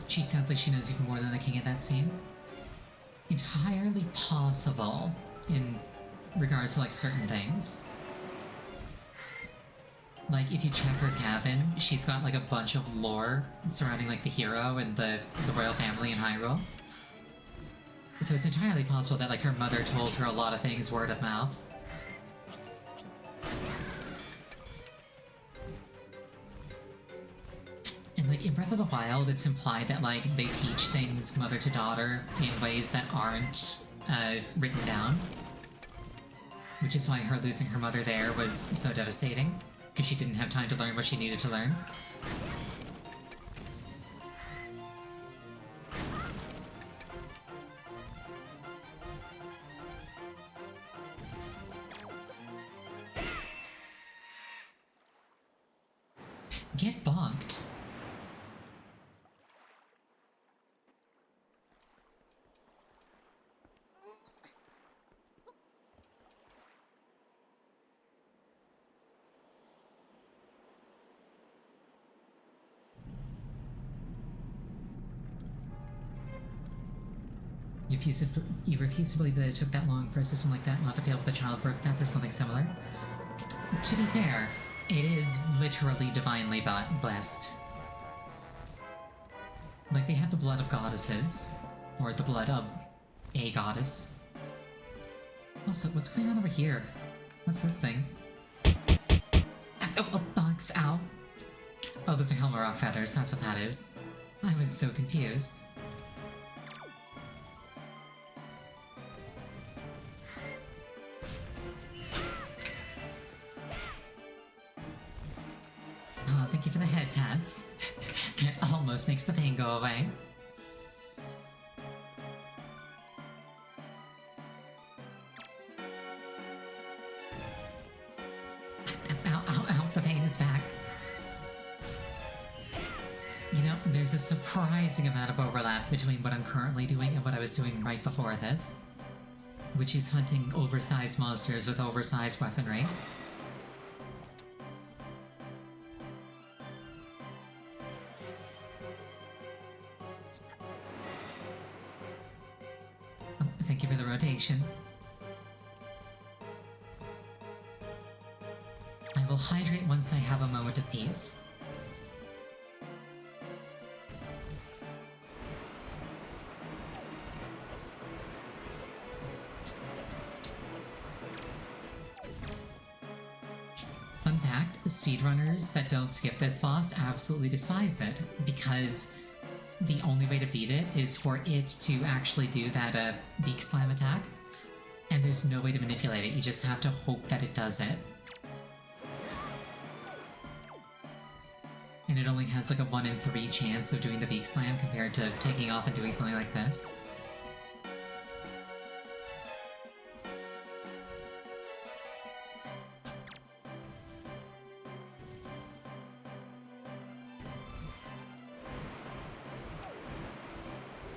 She sounds like she knows even more than the king at that scene. Entirely possible in regards to like certain things. Like if you check her cabin, she's got like a bunch of lore surrounding like the hero and the royal family in Hyrule. So it's entirely possible that like her mother told her a lot of things word of mouth. And like in Breath of the Wild, it's implied that like they teach things mother to daughter in ways that aren't written down. Which is why her losing her mother there was so devastating, because she didn't have time to learn what she needed to learn. Get bonked. You refuse to believe that it took that long for a system like that not to fail with a childbirth death or something similar? To be fair, it is literally divinely blessed. Like, they have the blood of goddesses. Or the blood of a goddess. Also, what's going on over here? What's this thing? Oh, bugs, ow. Oh, those are Helma Rock feathers, that's what that is. I was so confused. dance. It almost makes the pain go away. Ow, ow, ow, the pain is back. You know, there's a surprising amount of overlap between what I'm currently doing and what I was doing right before this, which is hunting oversized monsters with oversized weaponry. Oh, thank you for the rotation. I will hydrate once I have a moment of peace. Fun fact, speedrunners that don't skip this boss absolutely despise it, because the only way to beat it is for it to actually do that beak slam attack, and there's no way to manipulate it, you just have to hope that it does it. And it only has like a 1 in 3 chance of doing the beak slam compared to taking off and doing something like this.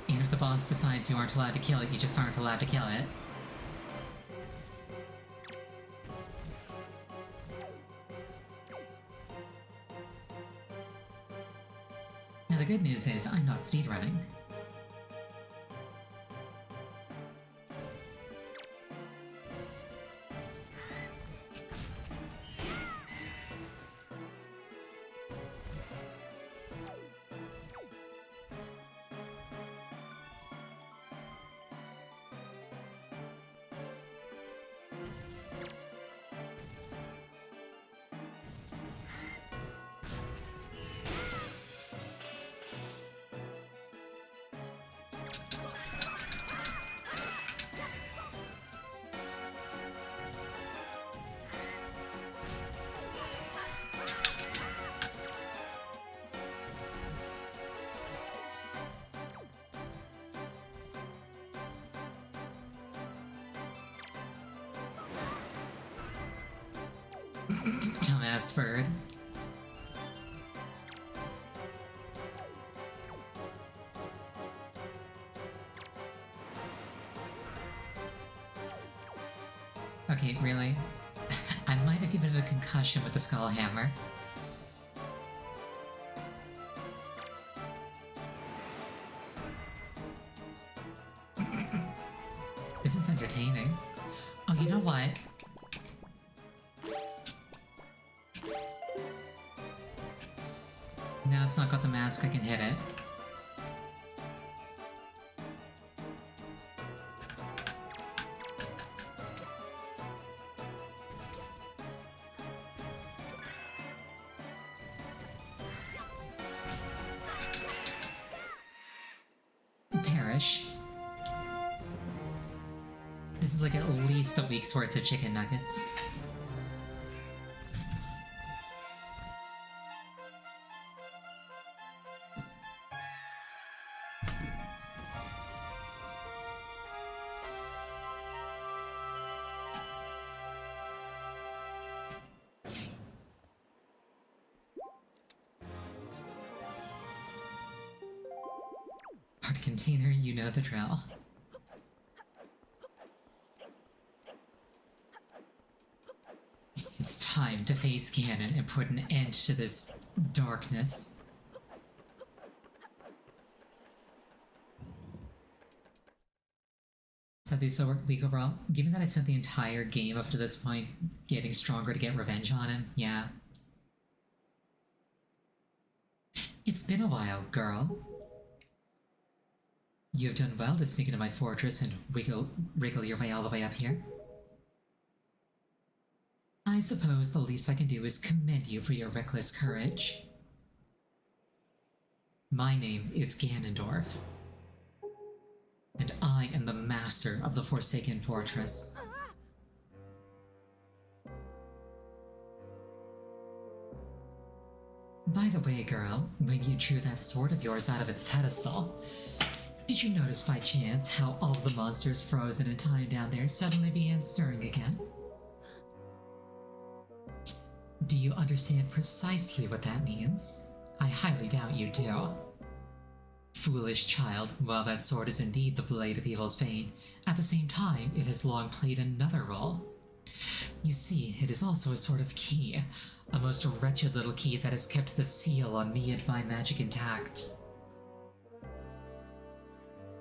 And if the boss decides you aren't allowed to kill it, you just aren't allowed to kill it. Now the good news is, I'm not speedrunning. Dumbass bird. Okay, really? I might have given it a concussion with the skull hammer. This is entertaining. Oh, you know what? Now it's not got the mask, I can hit it. Perish. This is like at least a week's worth of chicken nuggets. Part container, you know the drill. It's time to face Ganon and put an end to this darkness. Sadly, so week overall. Given that I spent the entire game up to this point getting stronger to get revenge on him, yeah. It's been a while, girl. You've done well to sneak into my fortress and wriggle your way all the way up here. I suppose the least I can do is commend you for your reckless courage. My name is Ganondorf, and I am the master of the Forsaken Fortress. By the way, girl, when you drew that sword of yours out of its pedestal, did you notice by chance how all of the monsters frozen in time down there suddenly began stirring again? Do you understand precisely what that means? I highly doubt you do. Foolish child, while that sword is indeed the blade of evil's bane, at the same time it has long played another role. You see, it is also a sort of key, a most wretched little key that has kept the seal on me and my magic intact.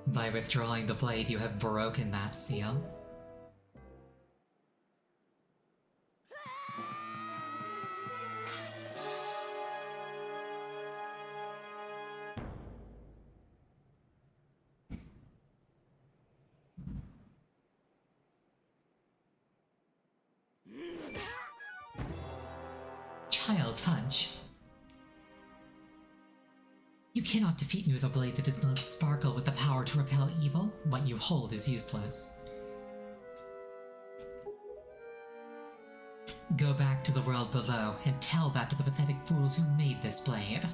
By withdrawing the blade, you have broken that seal. Child punch. You cannot defeat me with a blade that does not sparkle with the power to repel evil. What you hold is useless. Go back to the world below and tell that to the pathetic fools who made this blade.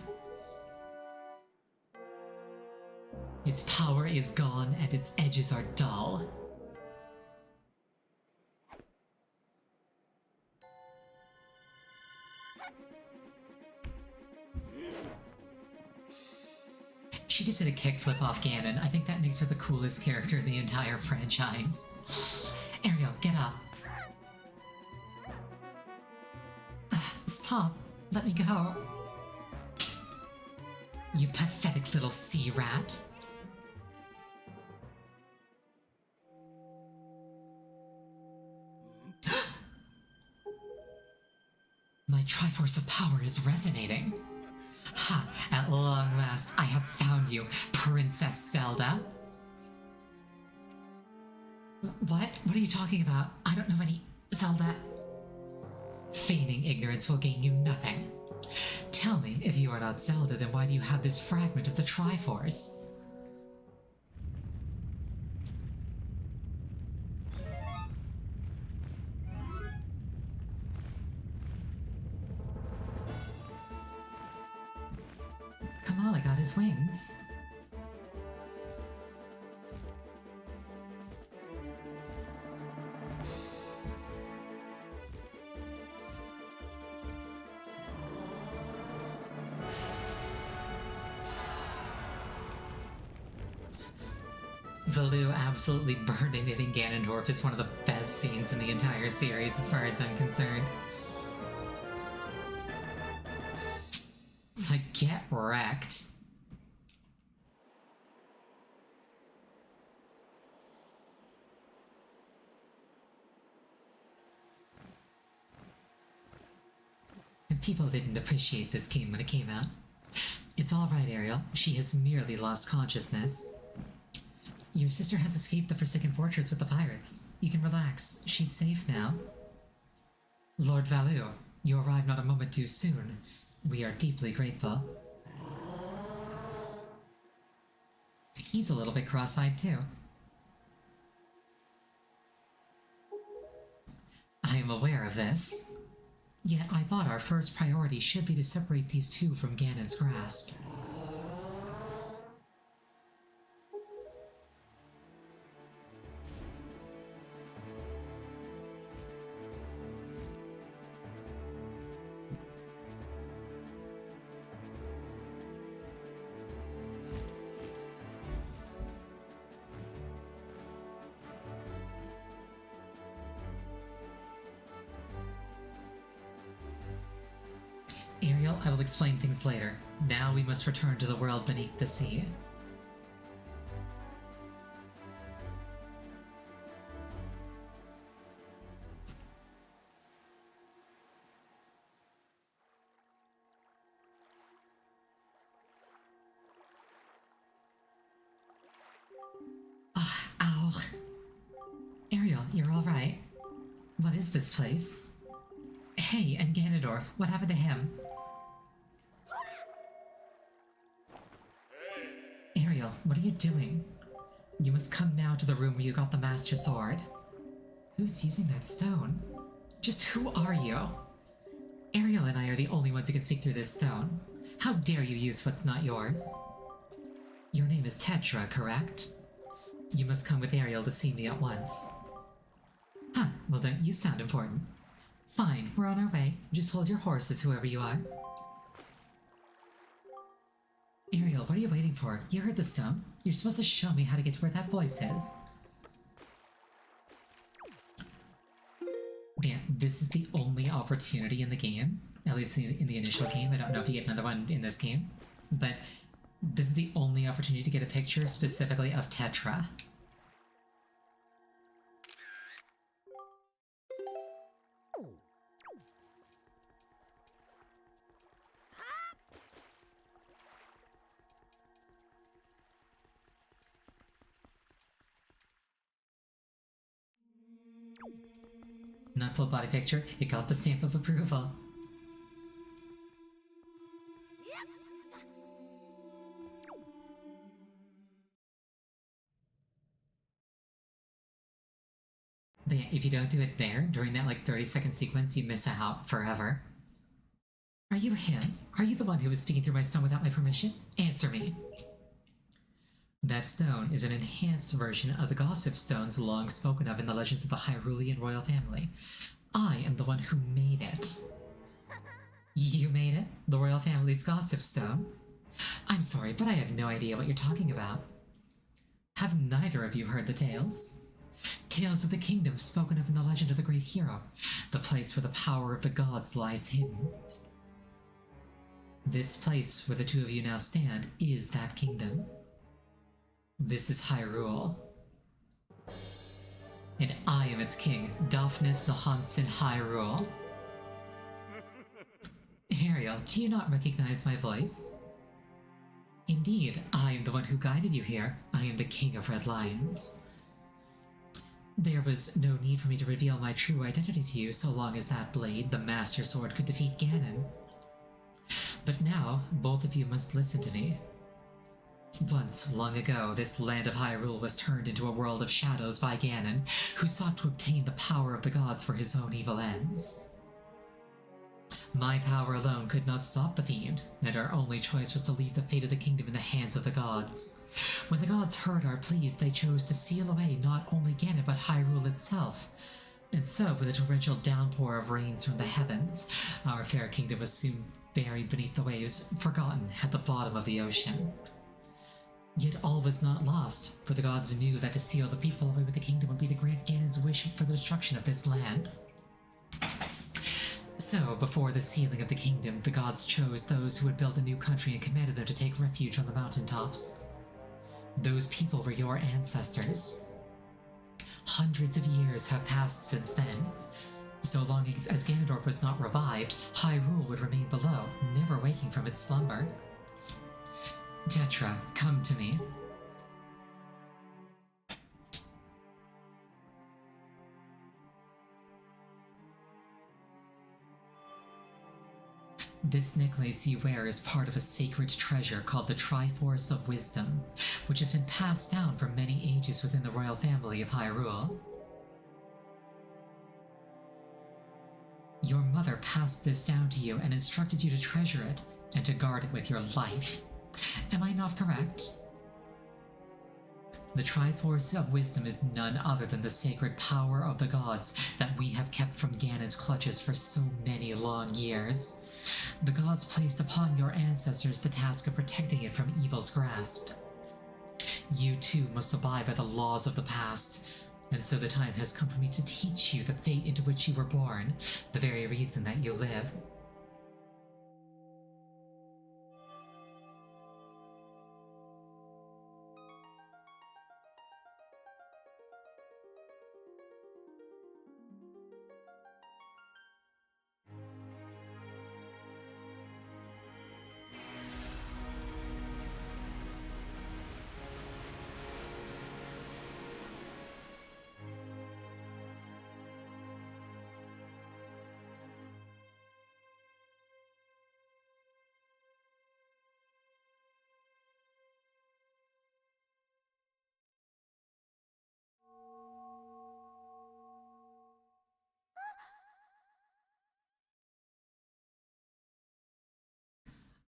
Its power is gone and its edges are dull. She just did a kickflip off Ganon. I think that makes her the coolest character in the entire franchise. Ariel, get up. Stop. Let me go. You pathetic little sea rat. My Triforce of Power is resonating. Ha! At long last, I have found you, Princess Zelda! What? What are you talking about? I don't know any... Zelda... Feigning ignorance will gain you nothing. Tell me, if you are not Zelda, then why do you have this fragment of the Triforce? Kamala got his wings. Valoo absolutely burning it in Ganondorf is one of the best scenes in the entire series as far as I'm concerned. It's like, get wrecked. And people didn't appreciate this game when it came out. It's alright, Ariel. She has merely lost consciousness. Your sister has escaped the Forsaken Fortress with the pirates. You can relax. She's safe now. Lord Valoo, you arrived not a moment too soon. We are deeply grateful. He's a little bit cross-eyed too. I am aware of this. Yet I thought our first priority should be to separate these two from Ganon's grasp. Ariel, I will explain things later. Now we must return to the world beneath the sea. Ow. Ariel, you're alright. What is this place? Hey, and Ganondorf, what happened to him? Ariel, what are you doing? You must come now to the room where you got the Master Sword. Who's using that stone? Just who are you? Ariel and I are the only ones who can speak through this stone. How dare you use what's not yours? Your name is Tetra, correct? You must come with Ariel to see me at once. Huh, well don't you sound important. Fine, we're on our way. Just hold your horses, whoever you are. Ariel, what are you waiting for? You heard the stone. You're supposed to show me how to get to where that voice is. Yeah, this is the only opportunity in the game, at least in the initial game. I don't know if you get another one in this game, but this is the only opportunity to get a picture specifically of Tetra. Not full body picture, it got the stamp of approval. But yeah, if you don't do it there, during that like 30-second sequence, you miss out forever. Are you him? Are you the one who was speaking through my stone without my permission? Answer me. That stone is an enhanced version of the gossip stones long spoken of in the legends of the Hyrulean royal family. I am the one who made it. You made it? The royal family's gossip stone? I'm sorry, but I have no idea what you're talking about. Have neither of you heard the tales? Tales of the kingdom spoken of in the legend of the great hero, the place where the power of the gods lies hidden. This place where the two of you now stand is that kingdom. This is Hyrule. And I am its king, Daphnis the Hansen Hyrule. Ariel, do you not recognize my voice? Indeed, I am the one who guided you here. I am the king of Red Lions. There was no need for me to reveal my true identity to you so long as that blade, the Master Sword, could defeat Ganon. But now, both of you must listen to me. Once, long ago, this land of Hyrule was turned into a world of shadows by Ganon, who sought to obtain the power of the gods for his own evil ends. My power alone could not stop the fiend, and our only choice was to leave the fate of the kingdom in the hands of the gods. When the gods heard our pleas, they chose to seal away not only Ganon but Hyrule itself. And so, with a torrential downpour of rains from the heavens, our fair kingdom was soon buried beneath the waves, forgotten at the bottom of the ocean. Yet all was not lost, for the gods knew that to seal the people away with the kingdom would be to grant Ganon's wish for the destruction of this land. So, before the sealing of the kingdom, the gods chose those who would build a new country and commanded them to take refuge on the mountaintops. Those people were your ancestors. Hundreds of years have passed since then. So long as Ganondorf was not revived, Hyrule would remain below, never waking from its slumber. Tetra, come to me. This necklace you wear is part of a sacred treasure called the Triforce of Wisdom, which has been passed down for many ages within the royal family of Hyrule. Your mother passed this down to you and instructed you to treasure it and to guard it with your life. Am I not correct? The Triforce of Wisdom is none other than the sacred power of the gods that we have kept from Ganon's clutches for so many long years. The gods placed upon your ancestors the task of protecting it from evil's grasp. You too must abide by the laws of the past, and so the time has come for me to teach you the fate into which you were born, the very reason that you live.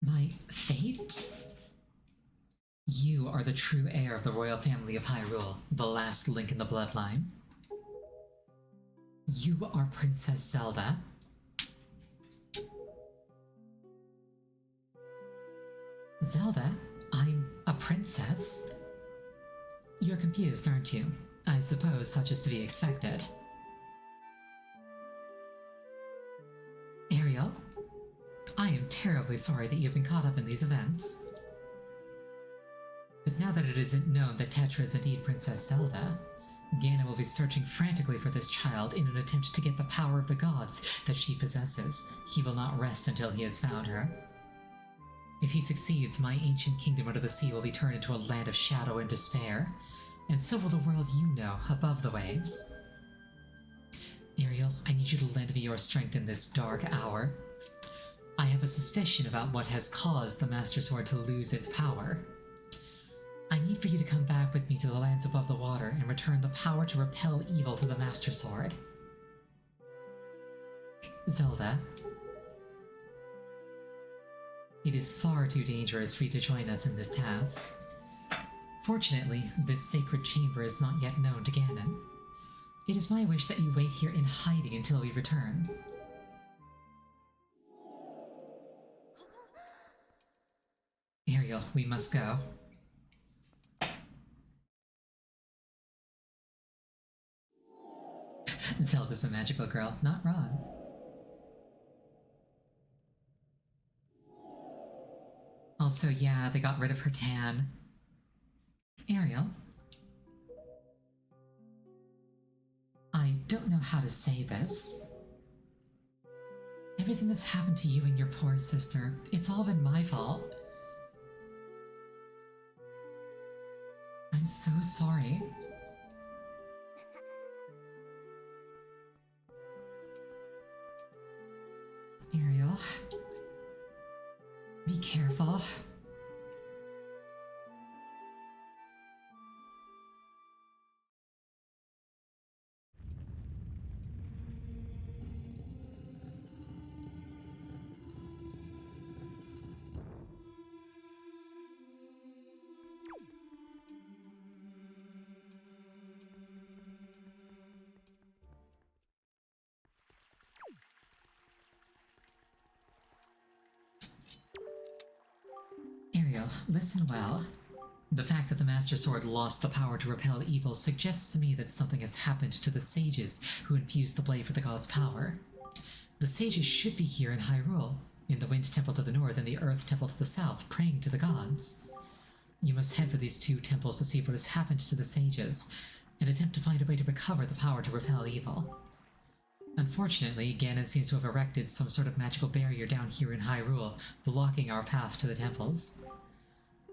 My fate? You are the true heir of the royal family of Hyrule, the last link in the bloodline. You are Princess Zelda. Zelda? I'm a princess? You're confused, aren't you? I suppose such is to be expected. Ariel? I am terribly sorry that you've been caught up in these events. But now that it isn't known that Tetra is indeed Princess Zelda, Ganon will be searching frantically for this child in an attempt to get the power of the gods that she possesses. He will not rest until he has found her. If he succeeds, my ancient kingdom under the sea will be turned into a land of shadow and despair, and so will the world you know above the waves. Ariel, I need you to lend me your strength in this dark hour. I have a suspicion about what has caused the Master Sword to lose its power. I need for you to come back with me to the lands above the water and return the power to repel evil to the Master Sword. Zelda. It is far too dangerous for you to join us in this task. Fortunately, this sacred chamber is not yet known to Ganon. It is my wish that you wait here in hiding until we return. Ariel, we must go. Zelda's a magical girl, not wrong. Also, yeah, they got rid of her tan. Ariel? I don't know how to say this. Everything that's happened to you and your poor sister, it's all been my fault. I'm so sorry. Ariel, be careful. Ariel, listen well. The fact that the Master Sword lost the power to repel evil suggests to me that something has happened to the sages who infused the blade with the god's power. The sages should be here in Hyrule, in the Wind Temple to the north and the Earth Temple to the south, praying to the gods. You must head for these two temples to see what has happened to the sages, and attempt to find a way to recover the power to repel evil. Unfortunately, Ganon seems to have erected some sort of magical barrier down here in Hyrule, blocking our path to the temples.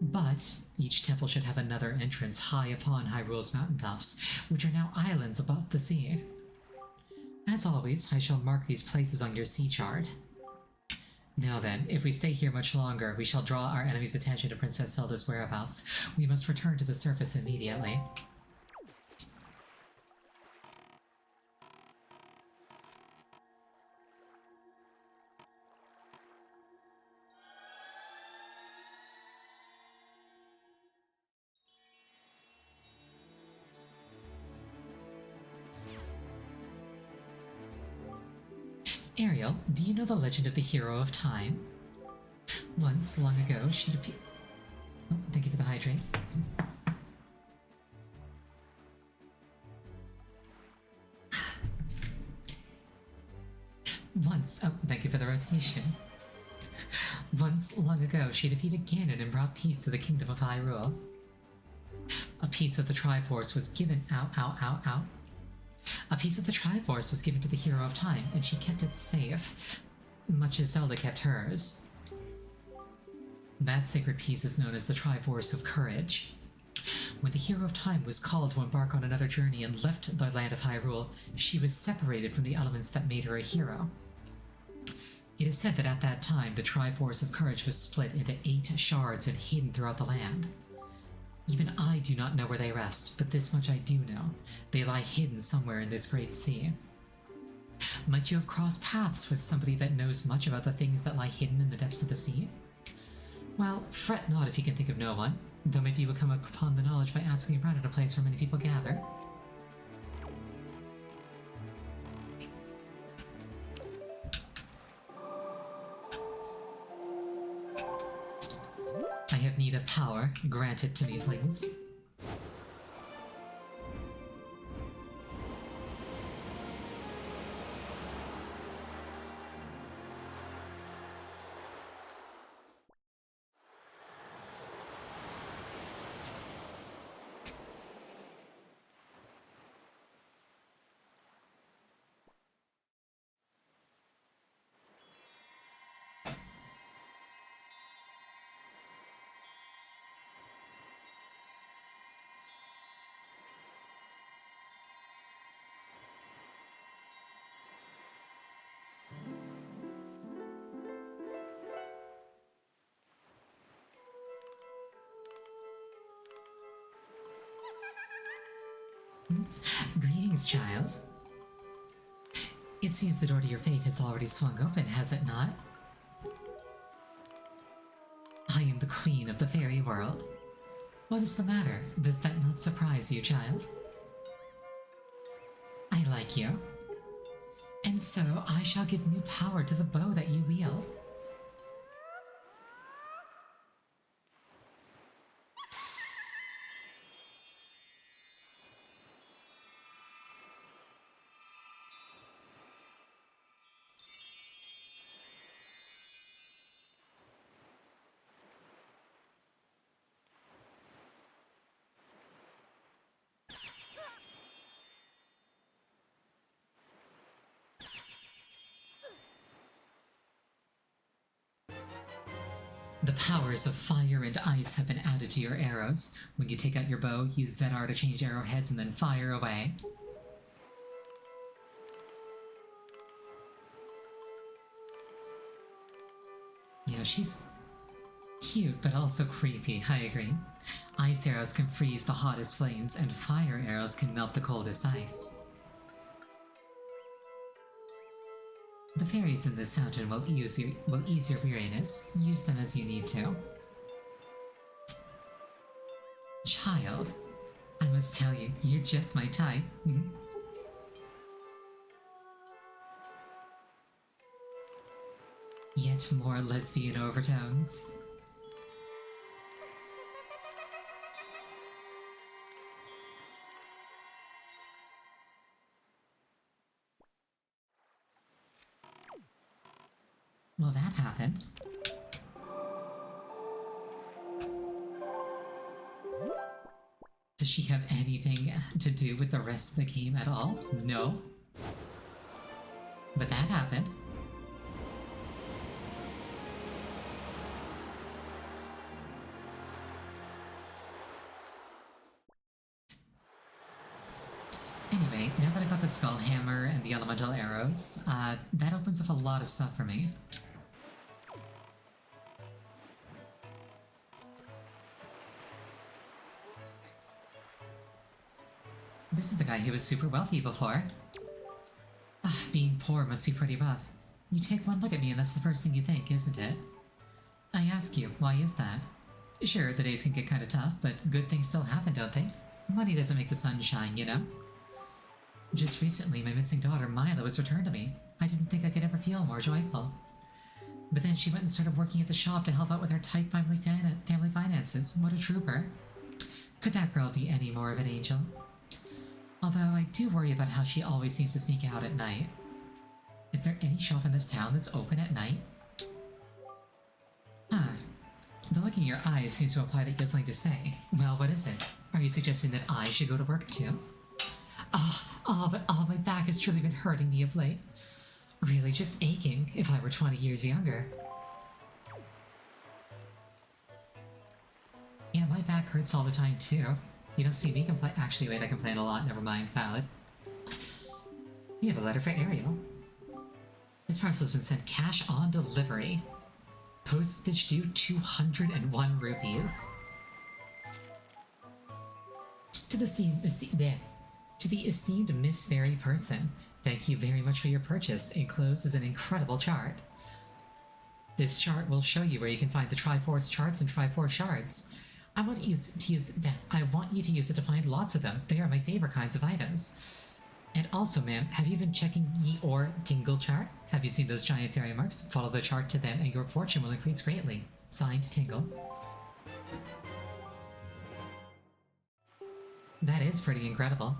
But each temple should have another entrance high upon Hyrule's mountaintops, which are now islands above the sea. As always, I shall mark these places on your sea chart. Now then, if we stay here much longer, we shall draw our enemy's attention to Princess Zelda's whereabouts. We must return to the surface immediately. Ariel, do you know the legend of the Hero of Time? Once, long ago, she'd appear— Oh, thank you for the hydrate. Oh, thank you for the rotation. Once, long ago, she defeated Ganon and brought peace to the kingdom of Hyrule. A piece of the Triforce was given— A piece of the Triforce was given to the Hero of Time, and she kept it safe, much as Zelda kept hers. That sacred piece is known as the Triforce of Courage. When the Hero of Time was called to embark on another journey and left the land of Hyrule, she was separated from the elements that made her a hero. It is said that at that time, the Triforce of Courage was split into 8 shards and hidden throughout the land. Even I do not know where they rest, but this much I do know. They lie hidden somewhere in this great sea. Might you have crossed paths with somebody that knows much about the things that lie hidden in the depths of the sea? Well, fret not if you can think of no one, though maybe you will come upon the knowledge by asking around at a place where many people gather. I have need of power. Grant it to me, please. Greetings, child. It seems the door to your fate has already swung open, has it not? I am the queen of the fairy world. What is the matter? Does that not surprise you, child? I like you. And so I shall give new power to the bow that you wield. The powers of fire and ice have been added to your arrows. When you take out your bow, use ZR to change arrowheads and then fire away. You know, she's cute, but also creepy, I agree. Ice arrows can freeze the hottest flames, and fire arrows can melt the coldest ice. The fairies in this fountain will ease your weariness. Use them as you need to. Child, I must tell you, you're just my type. Yet more lesbian overtones. Well, that happened. Does she have anything to do with the rest of the game at all? No. But that happened. Anyway, now that I got the skull hammer and the elemental arrows, that opens up a lot of stuff for me. This is the guy who was super wealthy before. Being poor must be pretty rough. You take one look at me and that's the first thing you think, isn't it? I ask you, why is that? Sure, the days can get kinda tough, but good things still happen, don't they? Money doesn't make the sun shine, you know? Just recently, my missing daughter, Mila, was returned to me. I didn't think I could ever feel more joyful. But then she went and started working at the shop to help out with our tight family finances. What a trooper. Could that girl be any more of an angel? Although I do worry about how she always seems to sneak out at night. Is there any shop in this town that's open at night? The look in your eyes seems to imply that you have something to say. Well, what is it? Are you suggesting that I should go to work too? But my back has truly been hurting me of late. Really just aching if I were 20 years younger. Yeah, my back hurts all the time too. You don't see me complain. Actually, wait, I complain a lot. Never mind. Valid. We have a letter for Ariel. This parcel has been sent cash on delivery. Postage due 201 rupees. To the esteemed Miss Fairy person, thank you very much for your purchase. Enclosed is an incredible chart. This chart will show you where you can find the Triforce charts and Triforce shards. I want you to use it to find lots of them. They are my favorite kinds of items. And also, ma'am, have you been checking the or Tingle chart? Have you seen those giant fairy marks? Follow the chart to them and your fortune will increase greatly. Signed, Tingle. That is pretty incredible.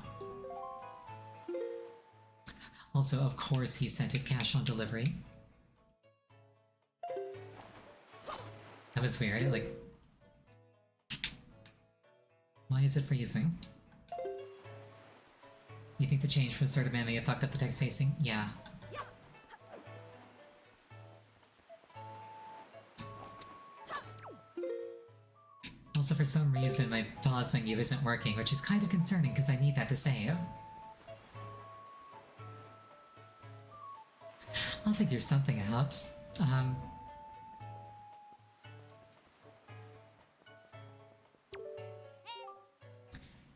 Also, of course, he sent it cash on delivery. That was weird, like... Why is it freezing? You think the change from Sir may have fucked up the text spacing? Yeah. Also, for some reason, my pause menu isn't working, which is kind of concerning because I need that to save. I'll figure something out.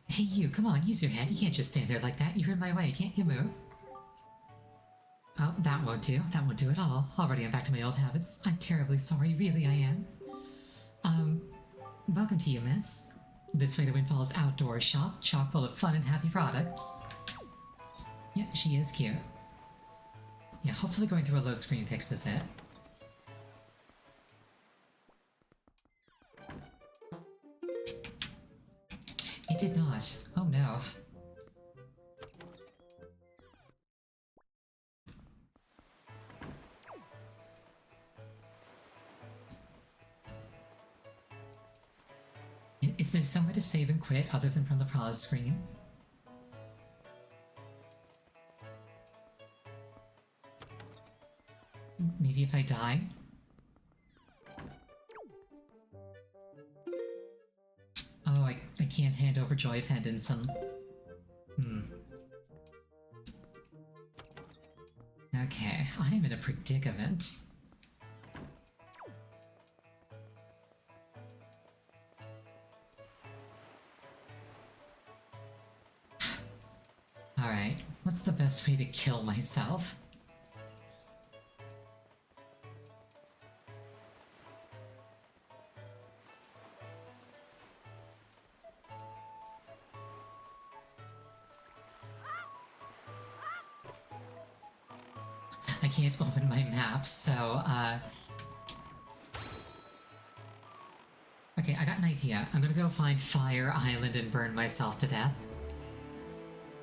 Hey you, come on, use your head. You can't just stand there like that. You're in my way, can't you move? Oh, that won't do. That won't do at all. Already I'm back to my old habits. I'm terribly sorry, really I am. Welcome to you, miss. This way to Windfall's outdoor shop, chock full of fun and happy products. Yeah, she is cute. Yeah, hopefully going through a load screen fixes it. It did not. Oh no. Is there some way to save and quit other than from the pause screen? Maybe if I die? Oh, I can't hand over Joy of Henderson. Okay, I am in a predicament. Alright, what's the best way to kill myself? I can't open my maps, so, okay, I got an idea. I'm gonna go find Fire Island and burn myself to death.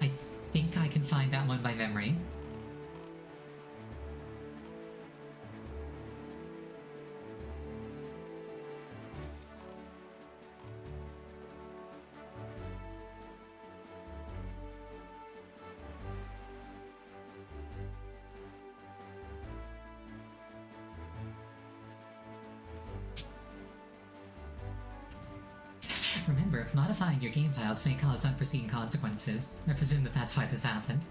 I think I can find that one by memory. Remember, modifying your game files may cause unforeseen consequences. I presume that that's why this happened.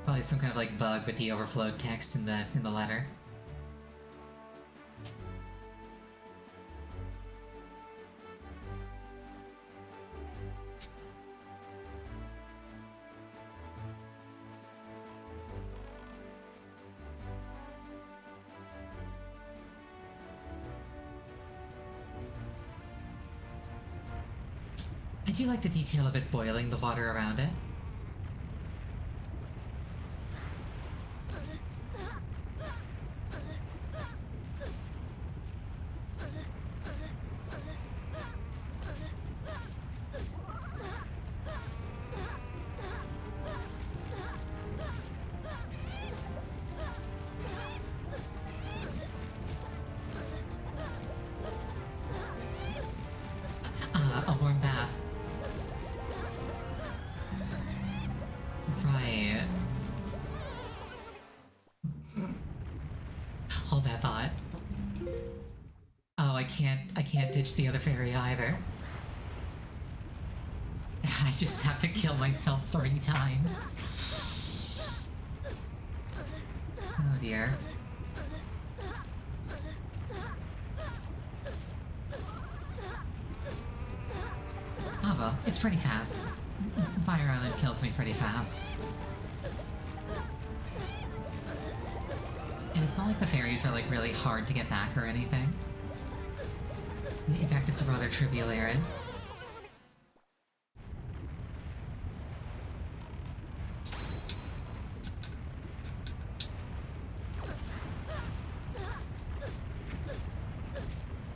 Probably some kind of like bug with the overflowed text in the letter. I do like the detail of it boiling the water around it. A warm bath. Right. Hold that thought. Oh, I can't ditch the other fairy either. I just have to kill myself 3 times. Oh dear. Oh well, it's pretty fast. Fire Island kills me pretty fast. it's not like the fairies are like really hard to get back or anything. In fact, it's a rather trivial errand.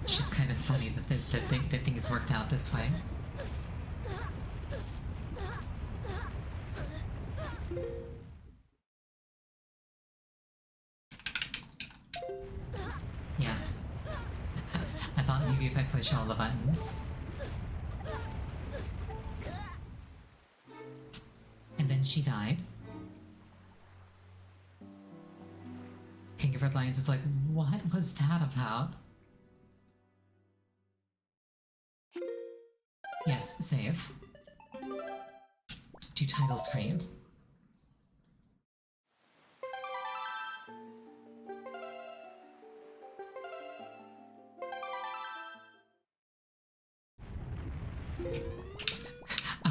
It's just kind of funny that things worked out this way. Yeah. I thought maybe if I push all the buttons. And then she died. King of Red Lions is like, what was that about? Yes, save. Do title screen.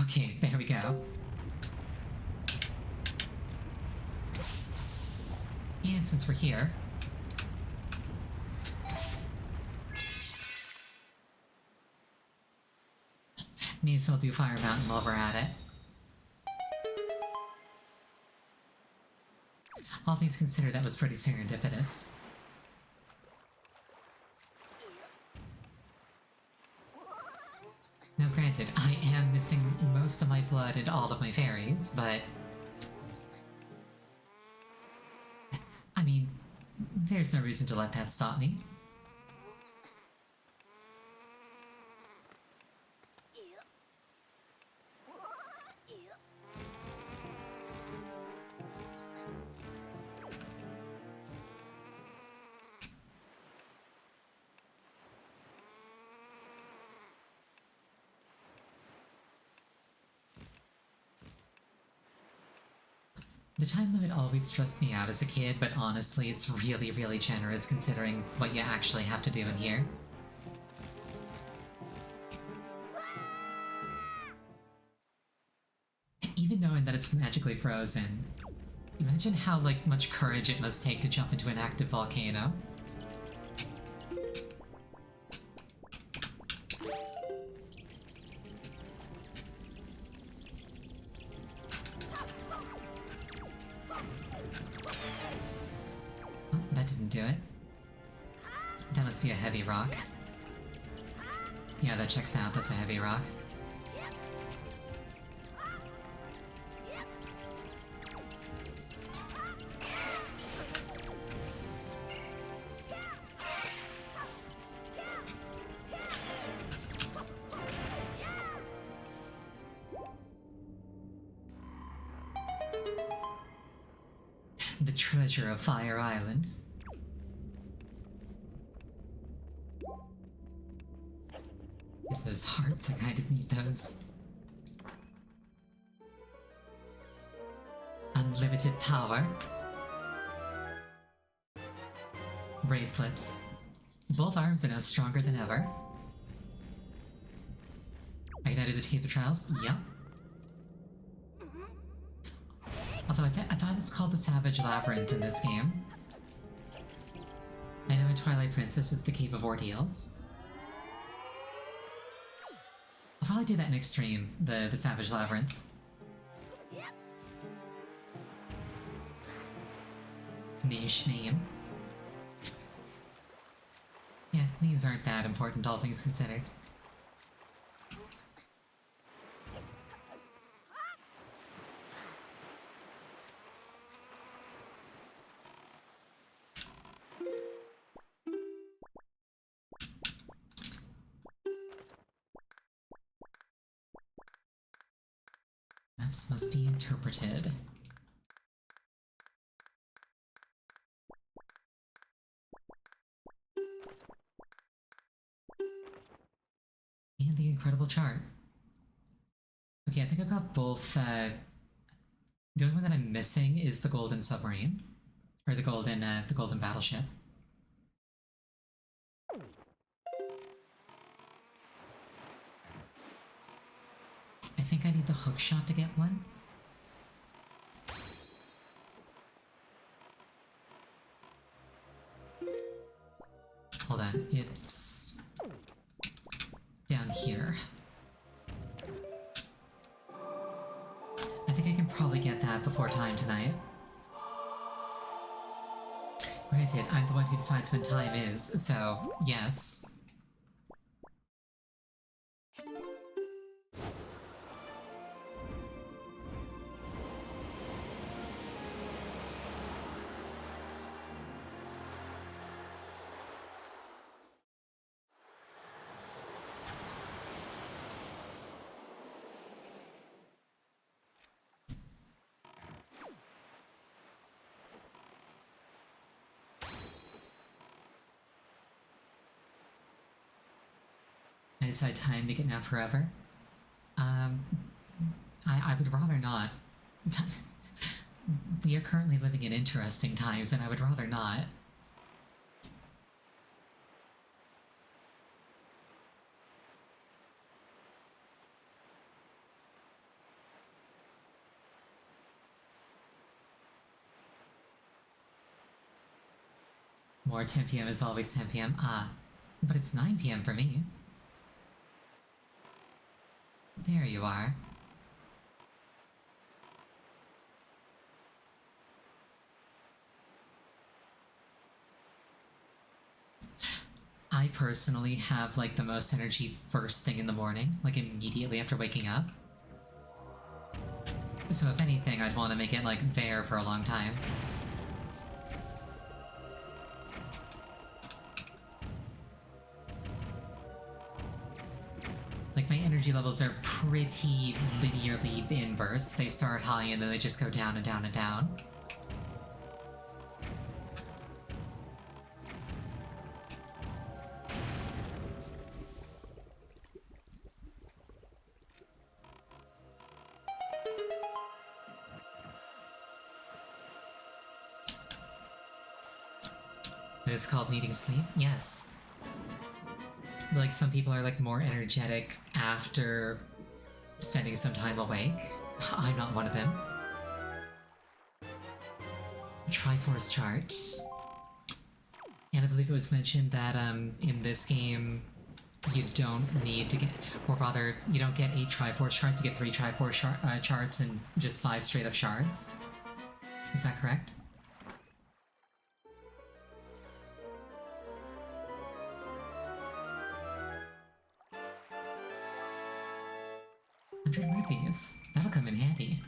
Okay, there we go. And since we're here... may as well do Fire Mountain while we're at it. All things considered, that was pretty serendipitous. Now granted, I am missing most of my blood and all of my fairies, but... I mean, there's no reason to let that stop me. The time limit always stressed me out as a kid, but honestly, it's really, really generous considering what you actually have to do in here. Even knowing that it's magically frozen, imagine how, like, much courage it must take to jump into an active volcano. That didn't do it. That must be a heavy rock. Yeah, that checks out. That's a heavy rock. The treasure of Fire Island. Those hearts, I kind of need those. Unlimited power. Bracelets. Both arms are now stronger than ever. I can do the Cave of Trials? Yep. Although I thought it's called the Savage Labyrinth in this game. I know in Twilight Princess it's the Cave of Ordeals. I'll probably do that next stream, the Savage Labyrinth. Niche name. Yeah, names aren't that important, all things considered. Maps must be interpreted. And the incredible chart. Okay, I think I've got both, the only one that I'm missing is the golden submarine. Or the golden battleship. I think I need the hook shot to get one. here. I think I can probably get that before time tonight. Granted, I'm the one who decides when time is, so yes. I decide time to get now forever. I would rather not. We are currently living in interesting times, and I would rather not. More 10 p.m. is always 10 p.m. But it's 9 p.m. for me. There you are. I personally have like the most energy first thing in the morning, like immediately after waking up. So if anything, I'd want to make it like there for a long time. Like, my energy levels are pretty linearly inverse. They start high and then they just go down and down and down. It is called needing sleep? Yes. Like, some people are like more energetic after spending some time awake. I'm not one of them. Triforce chart. And I believe it was mentioned that in this game you don't need to get, or rather, you don't get 8 Triforce charts, you get 3 Triforce charts and just 5 straight up shards. Is that correct? 100 rupees. That'll come in handy.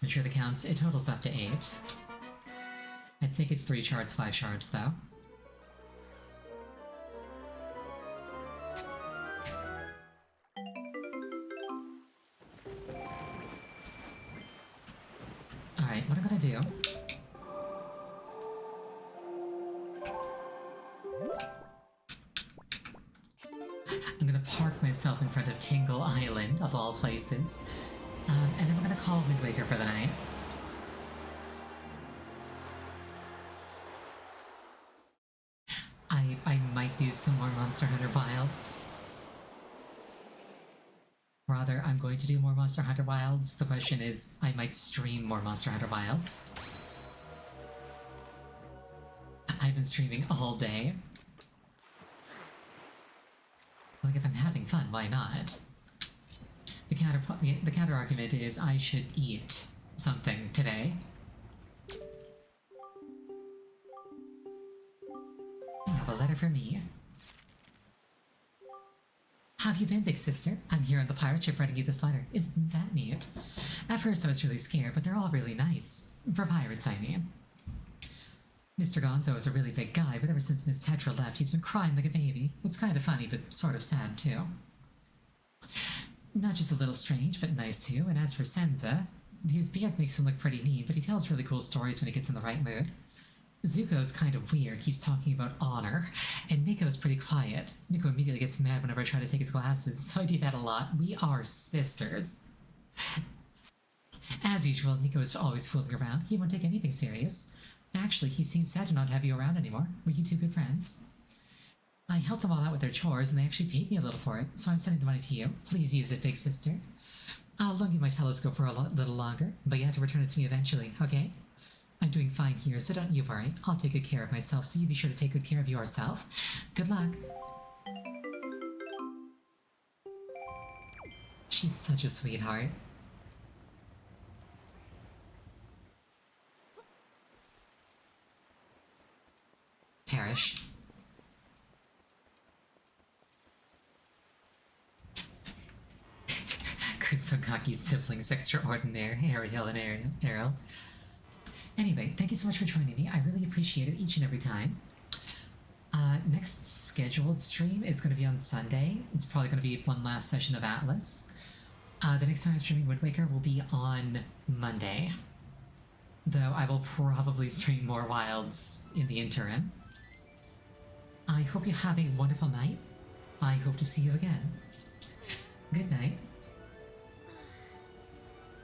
Ensure the counts. It totals up to 8. I think it's 3 shards, 5 shards, though. Alright, what I'm gonna do... I'm gonna park myself in front of Tingle Island, of all places. And then we're gonna call Wind Waker for the night. I might do some more Monster Hunter Wilds. Rather, I'm going to do more Monster Hunter Wilds. The question is, I might stream more Monster Hunter Wilds. I've been streaming all day. Like, if I'm having fun, why not? The counter argument is I should eat something today. I have a letter for me. How have you been, big sister? I'm here on the pirate ship writing you this letter. Isn't that neat? At first I was really scared, but they're all really nice. For pirates, I mean. Mr. Gonzo is a really big guy, but ever since Miss Tetra left, he's been crying like a baby. It's kind of funny, but sort of sad, too. Not just a little strange, but nice, too. And as for Senza, his beard makes him look pretty mean, but he tells really cool stories when he gets in the right mood. Zuko's kind of weird, keeps talking about honor, and Miko's pretty quiet. Miko immediately gets mad whenever I try to take his glasses, so I do that a lot. We are sisters. As usual, Nico is always fooling around. He won't take anything serious. Actually, he seems sad to not have you around anymore. Were you two good friends? I helped them all out with their chores, and they actually paid me a little for it, so I'm sending the money to you. Please use it, big sister. I'll loan you my telescope for a little longer, but you have to return it to me eventually, okay? I'm doing fine here, so don't you worry. I'll take good care of myself, so you be sure to take good care of yourself. Good luck. She's such a sweetheart. Perish. Kusogaki's siblings extraordinaire, Ariel and Ariel. Anyway, thank you so much for joining me. I really appreciate it each and every time. Next scheduled stream is going to be on Sunday. It's probably going to be one last session of Atlas. The next time I'm streaming Wind Waker will be on Monday. Though I will probably stream more Wilds in the interim. I hope you have a wonderful night. I hope to see you again. Good night.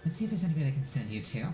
Let's see if there's anybody I can send you to.